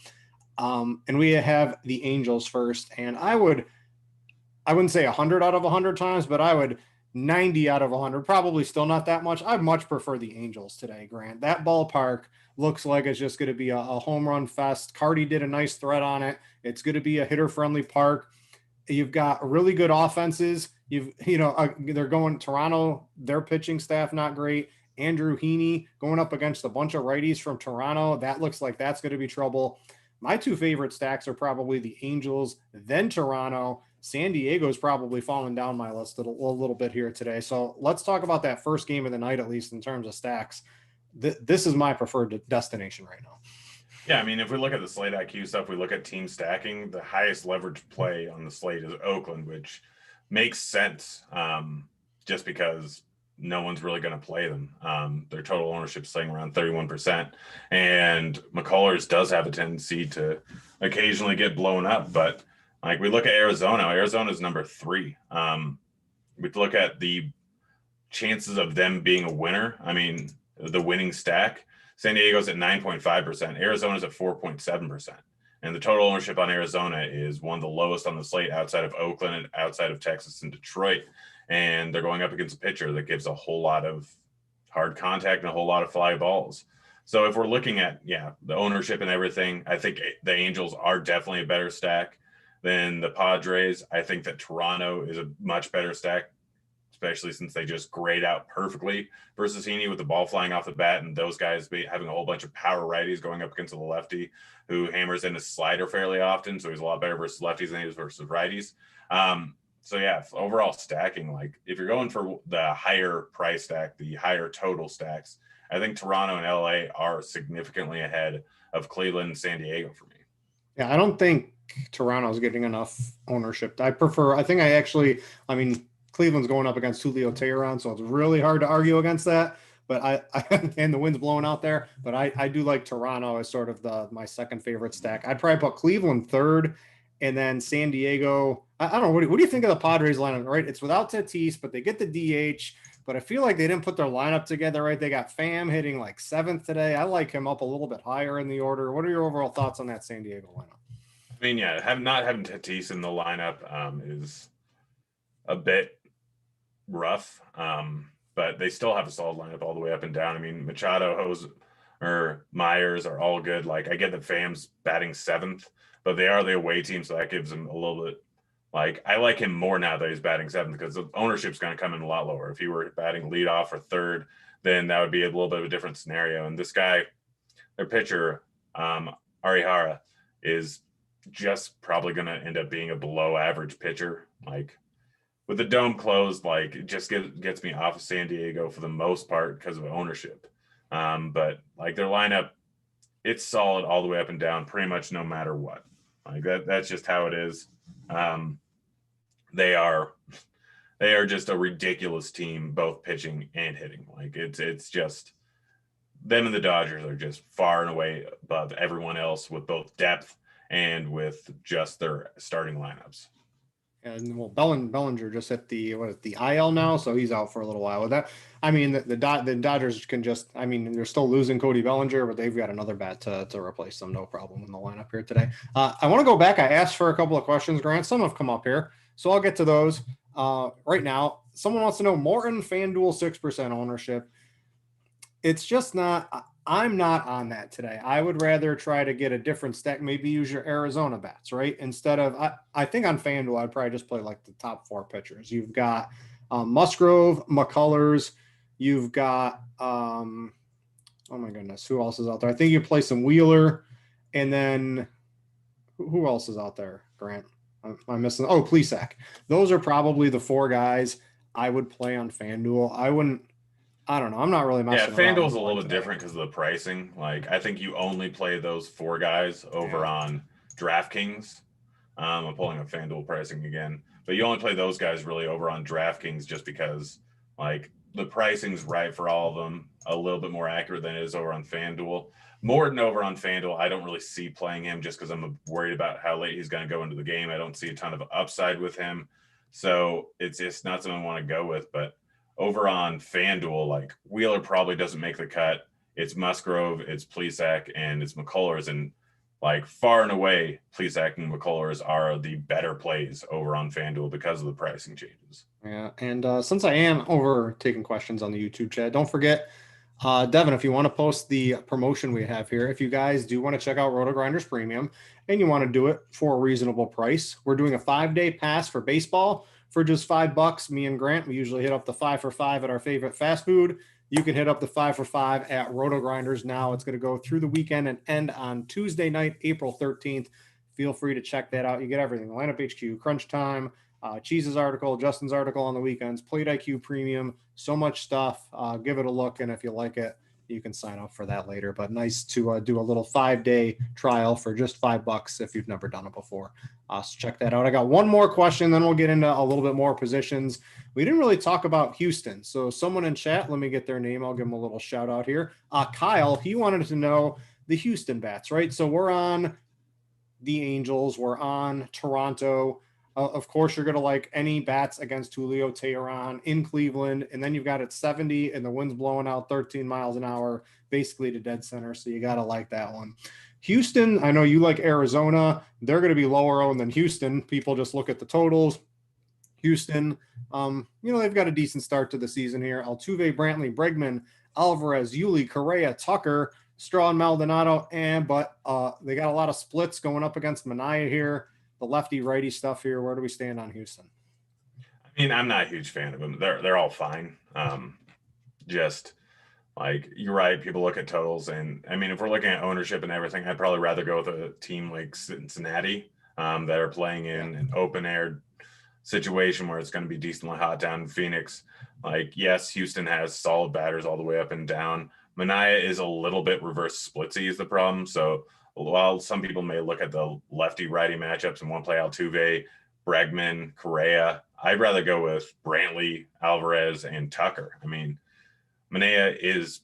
And we have the Angels first. And I wouldn't say 100 out of 100 times, but I would 90 out of 100, probably still not that much. I much prefer the Angels today, Grant. That ballpark looks like it's just going to be a home run fest. Cardi did a nice thread on it. It's going to be a hitter-friendly park. You've got really good offenses. They're going Toronto, their pitching staff not great. Andrew Heaney going up against a bunch of righties from Toronto. That looks like that's going to be trouble. My two favorite stacks are probably the Angels, then Toronto. San Diego's probably fallen down my list a little bit here today. So let's talk about that first game of the night, at least in terms of stacks. This is my preferred destination right now. Yeah, I mean, if we look at the Slate IQ stuff, we look at team stacking, the highest leverage play on the slate is Oakland, which makes sense just because no one's really going to play them. Their total ownership is staying around 31%. And McCullers does have a tendency to occasionally get blown up, but like we look at Arizona is number 3. We look at the chances of them being a winner. I mean, the winning stack, San Diego's at 9.5%. Arizona's at 4.7%. And the total ownership on Arizona is one of the lowest on the slate outside of Oakland and outside of Texas and Detroit. And they're going up against a pitcher that gives a whole lot of hard contact and a whole lot of fly balls. So if we're looking at, the ownership and everything, I think the Angels are definitely a better stack than the Padres. I think that Toronto is a much better stack, especially since they just grade out perfectly versus Heaney with the ball flying off the bat and those guys having a whole bunch of power righties going up against the lefty who hammers in his slider fairly often. So he's a lot better versus lefties than he is versus righties. Overall stacking, like if you're going for the higher price stack, the higher total stacks, I think Toronto and LA are significantly ahead of Cleveland and San Diego for me. Yeah, I don't think Toronto's getting enough ownership. Cleveland's going up against Julio Teheran, so it's really hard to argue against that. But I and the wind's blowing out there. But I do like Toronto as sort of my second favorite stack. I'd probably put Cleveland third, and then San Diego. I don't know. What do you think of the Padres lineup? Right, it's without Tatis, but they get the DH. But I feel like they didn't put their lineup together right. They got Pham hitting like 7th today. I like him up a little bit higher in the order. What are your overall thoughts on that San Diego lineup? I mean, not having Tatis in the lineup is a bit rough, but they still have a solid lineup all the way up and down. I mean, Machado, Myers are all good. Like, I get that Pham's batting 7th, but they are the away team, so that gives him a little bit. Like, I like him more now that he's batting 7th because the ownership's going to come in a lot lower. If he were batting leadoff or third, then that would be a little bit of a different scenario. And this guy, their pitcher, Arihara, is just probably going to end up being a below average pitcher. Like, with the dome closed, like, it just gets me off of San Diego for the most part because of ownership. But like their lineup, it's solid all the way up and down, pretty much no matter what. Like that's just how it is. They are just a ridiculous team, both pitching and hitting. Like it's just them and the Dodgers are just far and away above everyone else with both depth and with just their starting lineups. And well, Bellinger just hit the IL now, so he's out for a little while. With that, I mean, the Dodgers can just, I mean, they're still losing Cody Bellinger, but they've got another bat to replace them, no problem in the lineup here today. I want to go back. I asked for a couple of questions, Grant. Some have come up here, so I'll get to those right now. Someone wants to know Morton FanDuel 6% ownership. It's just not. I'm not on that today. I would rather try to get a different stack, maybe use your Arizona bats, right? Instead of, I think on FanDuel, I'd probably just play like the top 4 pitchers. You've got Musgrove, McCullers. You've got, oh my goodness, who else is out there? I think you play some Wheeler. And then who else is out there, Grant? I'm missing. Oh, Plesac. Those are probably the 4 guys I would play on FanDuel. I don't know. I'm not really Yeah, messing around. FanDuel's a with little one bit today. different because of the pricing. Like, I think you only play those 4 guys over on DraftKings. I'm pulling up FanDuel pricing again, but you only play those guys really over on DraftKings just because, like, the pricing's right for all of them, a little bit more accurate than it is over on FanDuel. Morton over on FanDuel, I don't really see playing him just because I'm worried about how late he's going to go into the game. I don't see a ton of upside with him. So it's not something I want to go with, but over on FanDuel, like, Wheeler probably doesn't make the cut. It's Musgrove, it's Plesac, and it's McCullers. And, like, far and away, Plesac and McCullers are the better plays over on FanDuel because of the pricing changes. Yeah, and since I am over taking questions on the YouTube chat, don't forget, Devin, if you want to post the promotion we have here, if you guys do want to check out Rotogrinders Premium and you want to do it for a reasonable price, we're doing a 5-day pass for baseball for just $5. Me and Grant, we usually hit up the 5 for 5 at our favorite fast food. You can hit up the 5 for 5 at Rotogrinders now. It's going to go through the weekend and end on Tuesday night, April 13th. Feel free to check that out. You get everything: Lineup HQ, Crunch Time, Cheese's article, Justin's article on the weekends, Plate IQ Premium, so much stuff. Give it a look, and if you like it, you can sign up for that later. But nice to do a little 5-day trial for just $5 if you've never done it before. So check that out. I got one more question, then we'll get into a little bit more positions. We didn't really talk about Houston. So someone in chat, let me get their name. I'll give them a little shout out here. Kyle, he wanted to know the Houston bats, right? So we're on the Angels, we're on Toronto. Of course, you're going to like any bats against Julio Teheran in Cleveland, and then you've got it 70 and the wind's blowing out 13 miles an hour, basically to dead center. So you got to like that one. Houston, I know you like Arizona. They're going to be lower owned than Houston. People just look at the totals. Houston, they've got a decent start to the season here. Altuve, Brantley, Bregman, Alvarez, Yuli, Correa, Tucker, Straw, and Maldonado, but they got a lot of splits going up against Manaea here. The lefty-righty stuff here. Where do we stand on Houston? I mean, I'm not a huge fan of them. They're all fine. Just like, you're right. People look at totals, and I mean, if we're looking at ownership and everything, I'd probably rather go with a team like Cincinnati that are playing in an open air situation where it's going to be decently hot down in Phoenix. Like, yes, Houston has solid batters all the way up and down. Manaea is a little bit reverse splitsy is the problem. So while some people may look at the lefty-righty matchups and want to play Altuve, Bregman, Correa, I'd rather go with Brantley, Alvarez, and Tucker. I mean, Manaea is,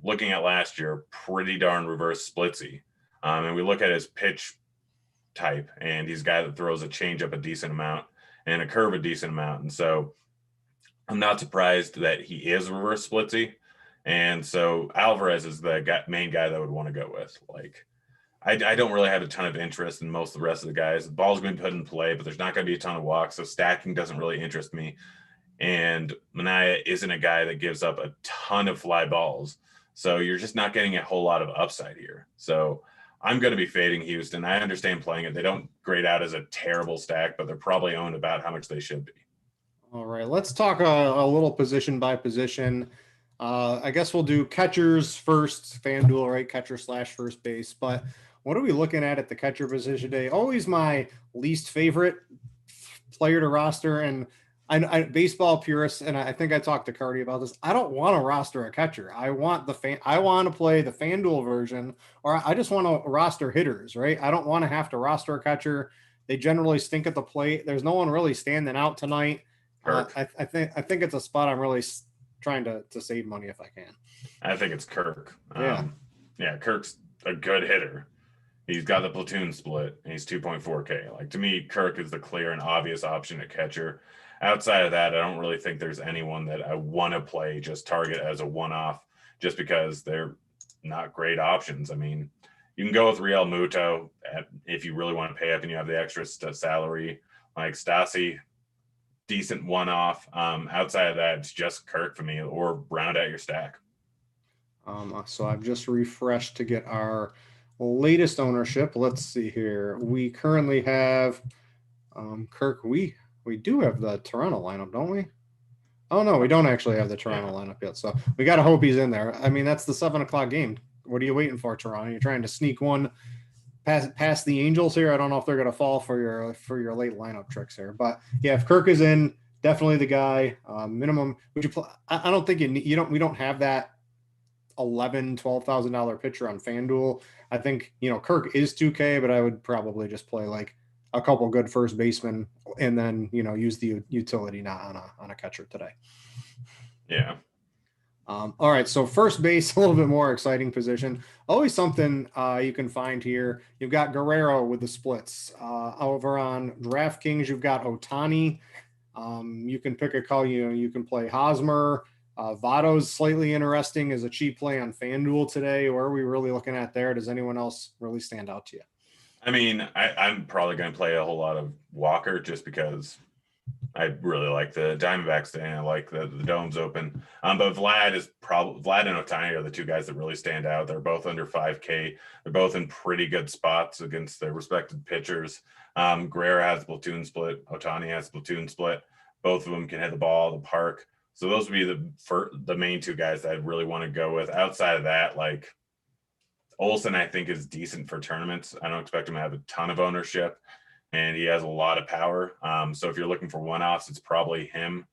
looking at last year, pretty darn reverse splitsy. And we look at his pitch type, and he's a guy that throws a changeup a decent amount and a curve a decent amount. And so I'm not surprised that he is reverse splitsy. And so Alvarez is the main guy that I would want to go with. Like, I don't really have a ton of interest in most of the rest of the guys. The ball's going to be put in play, but there's not going to be a ton of walks, so stacking doesn't really interest me. And Manaea isn't a guy that gives up a ton of fly balls, so you're just not getting a whole lot of upside here. So I'm going to be fading Houston. I understand playing it. They don't grade out as a terrible stack, but they're probably owned about how much they should be. All right, let's talk a little position by position. I guess we'll do catchers first, FanDuel, right? Catcher / first base. But what are we looking at the catcher position today? Always my least favorite player to roster. And I baseball purists, and I think I talked to Cardi about this. I don't want to roster a catcher. I want to play the FanDuel version, or I just want to roster hitters, right? I don't want to have to roster a catcher. They generally stink at the plate. There's no one really standing out tonight. I think it's a spot I'm really trying to save money if I can. I think it's Kirk. Yeah, Kirk's a good hitter. He's got the platoon split, and he's 2.4K. Like, to me, Kirk is the clear and obvious option at catcher. Outside of that, I don't really think there's anyone that I want to play, just target as a one-off, just because they're not great options. I mean, you can go with Real Muto if you really want to pay up and you have the extra salary. Like Stassi, decent one-off. Outside of that, it's just Kirk for me, or round out your stack. So I've just refreshed to get our latest ownership. Let's see here. We currently have Kirk. We do have the Toronto lineup, don't we? Oh no, we don't actually have the Toronto lineup yet. So we got to hope he's in there. I mean, that's the 7:00 game. What are you waiting for, Toronto? You're trying to sneak one past the Angels here. I don't know if they're going to fall for your late lineup tricks here, but yeah, if Kirk is in, definitely the guy. Minimum, would you play? I don't think we don't have that $12,000 pitcher on FanDuel. I think, Kirk is 2K, but I would probably just play like a couple good first basemen and then, use the utility not on a catcher today. Yeah. All right. So first base, a little bit more exciting position. Always something you can find here. You've got Guerrero with the splits. Over on DraftKings, you've got Ohtani. You can pick a call. You can play Hosmer. Votto's slightly interesting as a cheap play on FanDuel today. Where are we really looking at there? Does anyone else really stand out to you? I mean, I'm probably going to play a whole lot of Walker just because I really like the Diamondbacks today. And I like the dome's open. But Vlad and Ohtani are the two guys that really stand out. They're both under 5K. They're both in pretty good spots against their respected pitchers. Guerrero has a platoon split. Ohtani has a platoon split. Both of them can hit the ball at the park. So those would be the main two guys that I'd really want to go with. Outside of that, like Olsen, I think is decent for tournaments. I don't expect him to have a ton of ownership, and he has a lot of power. So if you're looking for one-offs, it's probably him.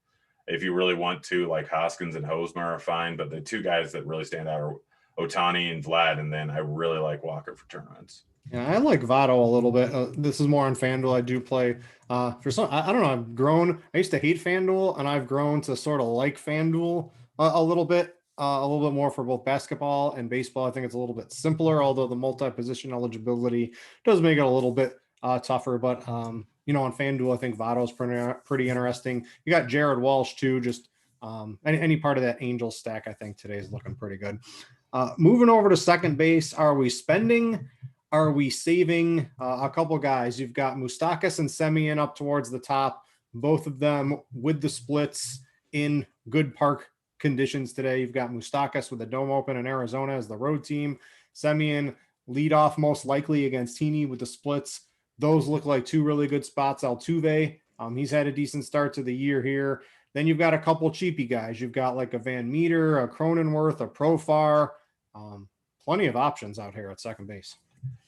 If you really want to, like Hoskins and Hosmer are fine, but the two guys that really stand out are Ohtani and Vlad, and then I really like Walker for tournaments. Yeah, I like Votto a little bit. This is more on FanDuel. I do play for some. I don't know. I've grown. I used to hate FanDuel, and I've grown to sort of like FanDuel a little bit more for both basketball and baseball. I think it's a little bit simpler, although the multi-position eligibility does make it a little bit tougher. But on FanDuel, I think Votto's pretty interesting. You got Jared Walsh too. Just any part of that Angels stack, I think today is looking pretty good. Moving over to second base, are we spending? Are we saving a couple guys? You've got Moustakas and Semien up towards the top, both of them with the splits in good park conditions today. You've got Moustakas with the dome open in Arizona as the road team. Semien lead off most likely against Heaney with the splits. Those look like two really good spots. Altuve, he's had a decent start to the year here. Then you've got a couple cheapy guys. You've got like a Van Meter, a Cronenworth, a Profar. Plenty of options out here at second base.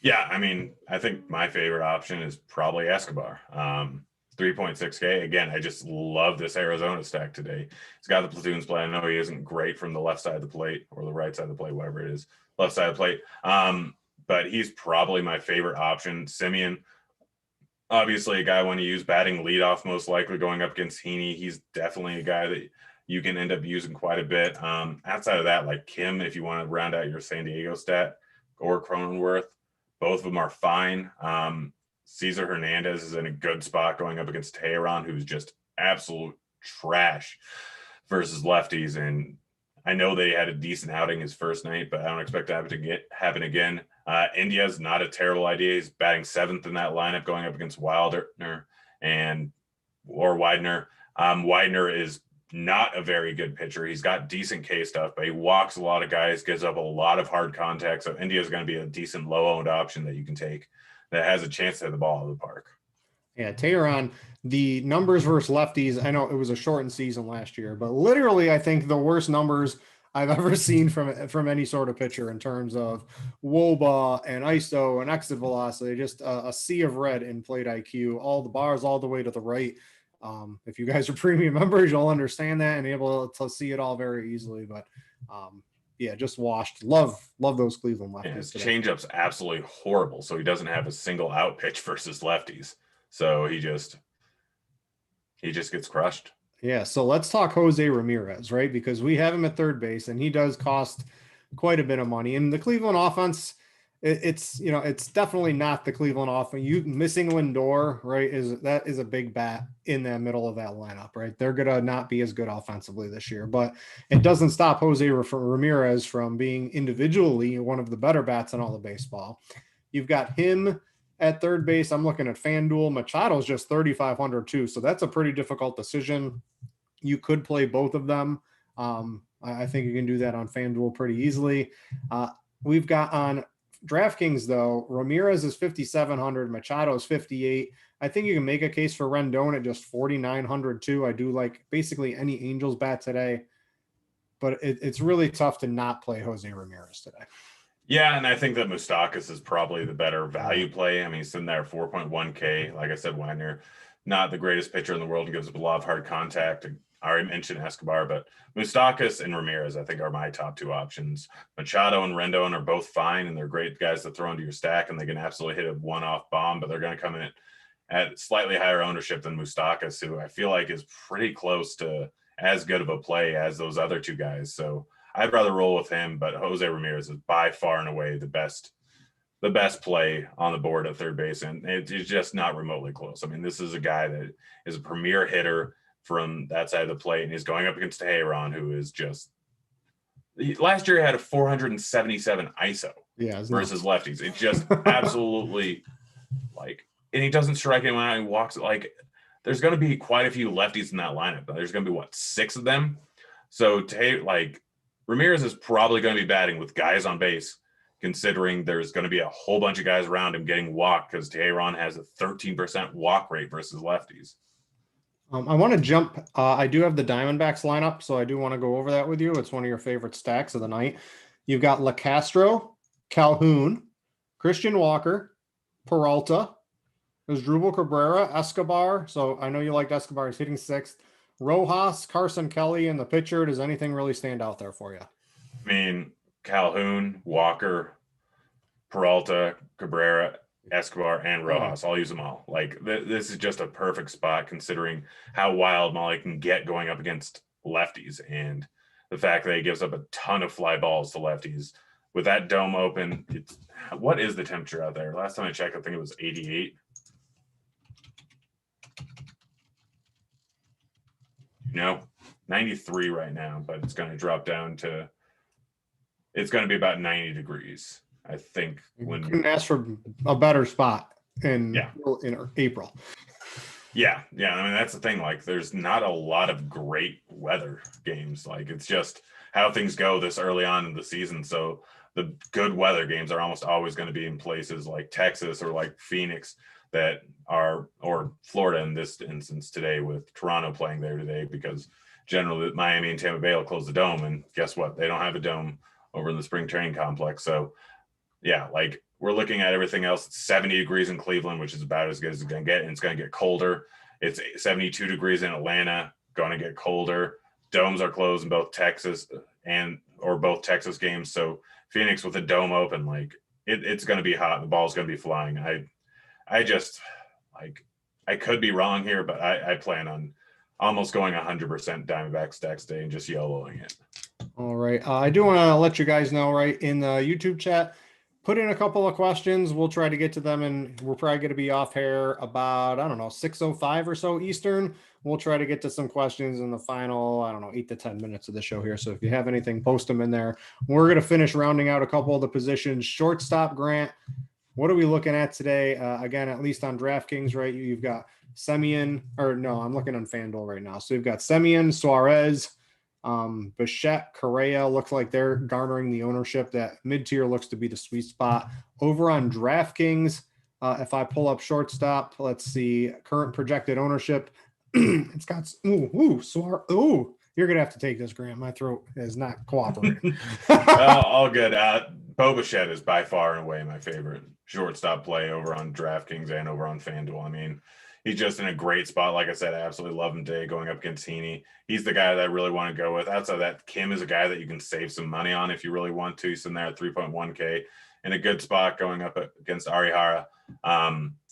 Yeah, I mean, I think my favorite option is probably Escobar. 3.6K. Again, I just love this Arizona stack today. He's got the platoon split. I know he isn't great from the left side of the plate or the right side of the plate, whatever it is, left side of the plate. But he's probably my favorite option. Semien, obviously a guy when you use batting leadoff, most likely going up against Heaney. He's definitely a guy that you can end up using quite a bit. Outside of that, like Kim, if you want to round out your San Diego stat, or Cronenworth, both of them are fine. Cesar Hernandez is in a good spot going up against Teheran, who's just absolute trash versus lefties. And I know they had a decent outing his first night, but I don't expect that to happen again. India's not a terrible idea. He's batting seventh in that lineup going up against Widener. Widener is not a very good pitcher. He's got decent K stuff, but he walks a lot of guys, gives up a lot of hard contact. So India is going to be a decent low-owned option that you can take that has a chance to hit the ball out of the park. Yeah, Teheran, the numbers versus lefties, I know it was a shortened season last year, but literally I think the worst numbers I've ever seen from any sort of pitcher in terms of WOBA and ISO and exit velocity, just a sea of red in plate IQ, all the bars all the way to the right. If you guys are premium members, you'll understand that and able to see it all very easily. But yeah, just washed. Love those Cleveland lefties. Yeah, his changeup's absolutely horrible. So he doesn't have a single out pitch versus lefties. So he just gets crushed. Yeah. So let's talk Jose Ramirez, right? Because we have him at third base and he does cost quite a bit of money. And the Cleveland offense, it's definitely not the Cleveland offense. You missing Lindor, right? That is a big bat in the middle of that lineup, right? They're gonna not be as good offensively this year, but it doesn't stop Jose Ramirez from being individually one of the better bats in all of baseball. You've got him at third base. I'm looking at FanDuel. Machado's just 3,500 too, so that's a pretty difficult decision. You could play both of them. I think you can do that on FanDuel pretty easily. We've got on DraftKings, though, Ramirez is 5,700, Machado is 58. I think you can make a case for Rendon at just 4,900 too. I do like basically any Angels bat today, but it's really tough to not play Jose Ramirez today. Yeah, and I think that Moustakas is probably the better value play. I mean, he's sitting there 4.1K. Like I said, Widener not the greatest pitcher in the world and gives up a lot of hard contact. I already mentioned Escobar, but Moustakas and Ramirez, I think, are my top two options. Machado and Rendon are both fine, and they're great guys to throw into your stack, and they can absolutely hit a one-off bomb, but they're going to come in at slightly higher ownership than Moustakas, who I feel like is pretty close to as good of a play as those other two guys. So I'd rather roll with him, but Jose Ramirez is by far and away the best play on the board at third base, and it's just not remotely close. I mean, this is a guy that is a premier hitter from that side of the plate, and he's going up against Teheran, who is just last year he had a 477 ISO versus lefties. It's just absolutely like, and he doesn't strike anyone out. He walks like there's going to be quite a few lefties in that lineup. There's going to be 6 of them. So Ramirez is probably going to be batting with guys on base, considering there's going to be a whole bunch of guys around him getting walked because Teheran has a 13% walk rate versus lefties. I want to jump. I do have the Diamondbacks lineup, so I do want to go over that with you. It's one of your favorite stacks of the night. You've got LeCastro, Calhoun, Christian Walker, Peralta. There's Drupal Cabrera, Escobar. So I know you liked Escobar. He's hitting 6th. Rojas, Carson Kelly, and the pitcher. Does anything really stand out there for you? I mean, Calhoun, Walker, Peralta, Cabrera, Escobar, and Rojas. I'll use them all. Like this is just a perfect spot considering how wild Molly can get going up against lefties, and the fact that he gives up a ton of fly balls to lefties with that dome open. What is the temperature out there? Last time I checked, I think it was 88. 93 right now, but it's going to drop down to. It's going to be about 90 degrees. I think when you couldn't ask for a better spot in April. Yeah. I mean, that's the thing. Like, there's not a lot of great weather games. Like, it's just how things go this early on in the season. So the good weather games are almost always going to be in places like Texas or like Phoenix or Florida in this instance today, with Toronto playing there today, because generally Miami and Tampa Bay will close the dome. And guess what? They don't have a dome over in the spring training complex. So yeah, like we're looking at everything else. It's 70 degrees in Cleveland, which is about as good as it's going to get. And it's going to get colder. It's 72 degrees in Atlanta, going to get colder. Domes are closed in both Texas both Texas games. So Phoenix with a dome open, like it's going to be hot. The ball's going to be flying. I just like, I could be wrong here, but I plan on almost going 100% Diamondback stacks day and just YOLOing it. All right. I do want to let you guys know, right, in the YouTube chat, put in a couple of questions. We'll try to get to them, and we're probably going to be off here about, 6:05 or so Eastern. We'll try to get to some questions in the final, 8 to 10 minutes of the show here. So if you have anything, post them in there. We're going to finish rounding out a couple of the positions. Shortstop, Grant, what are we looking at today? Again, at least on DraftKings, right? You've got Semien, I'm looking on FanDuel right now. So you've got Semien, Suarez, Bichette, Correa. Looks like they're garnering the ownership. That mid-tier looks to be the sweet spot. Over on DraftKings, if I pull up shortstop, let's see, current projected ownership. It's got, Suarez. Ooh, you're going to have to take this, Grant. My throat is not cooperating. All good. Bo Bichette is by far and away my favorite shortstop play over on DraftKings and over on FanDuel. I mean, he's just in a great spot. Like I said, I absolutely love him today going up against Heaney. He's the guy that I really want to go with. Outside of that, Kim is a guy that you can save some money on if you really want to. He's in there at 3.1K in a good spot going up against Arihara.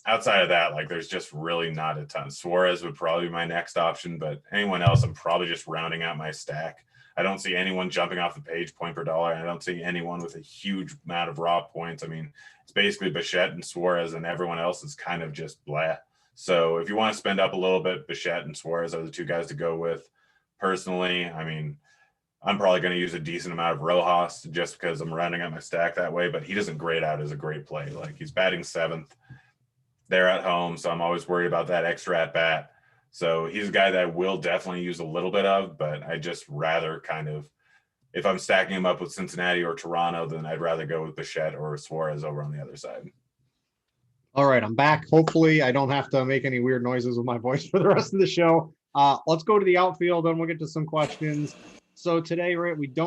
Outside of that, like there's just really not a ton. Suarez would probably be my next option, but anyone else, I'm probably just rounding out my stack. I don't see anyone jumping off the page point per dollar. I don't see anyone with a huge amount of raw points. I mean, it's basically Bichette and Suarez, and everyone else is kind of just blah. So if you want to spend up a little bit, Bichette and Suarez are the two guys to go with. Personally, I mean, I'm probably going to use a decent amount of Rojas just because I'm rounding out my stack that way, but he doesn't grade out as a great play. Like he's batting 7th. They're at home, so I'm always worried about that extra at bat. So he's a guy that I will definitely use a little bit of, but I just rather kind of, if I'm stacking him up with Cincinnati or Toronto, then I'd rather go with Bichette or Suarez over on the other side. All right, I'm back. Hopefully I don't have to make any weird noises with my voice for the rest of the show. Let's go to the outfield, and we'll get to some questions. So today, right, we don't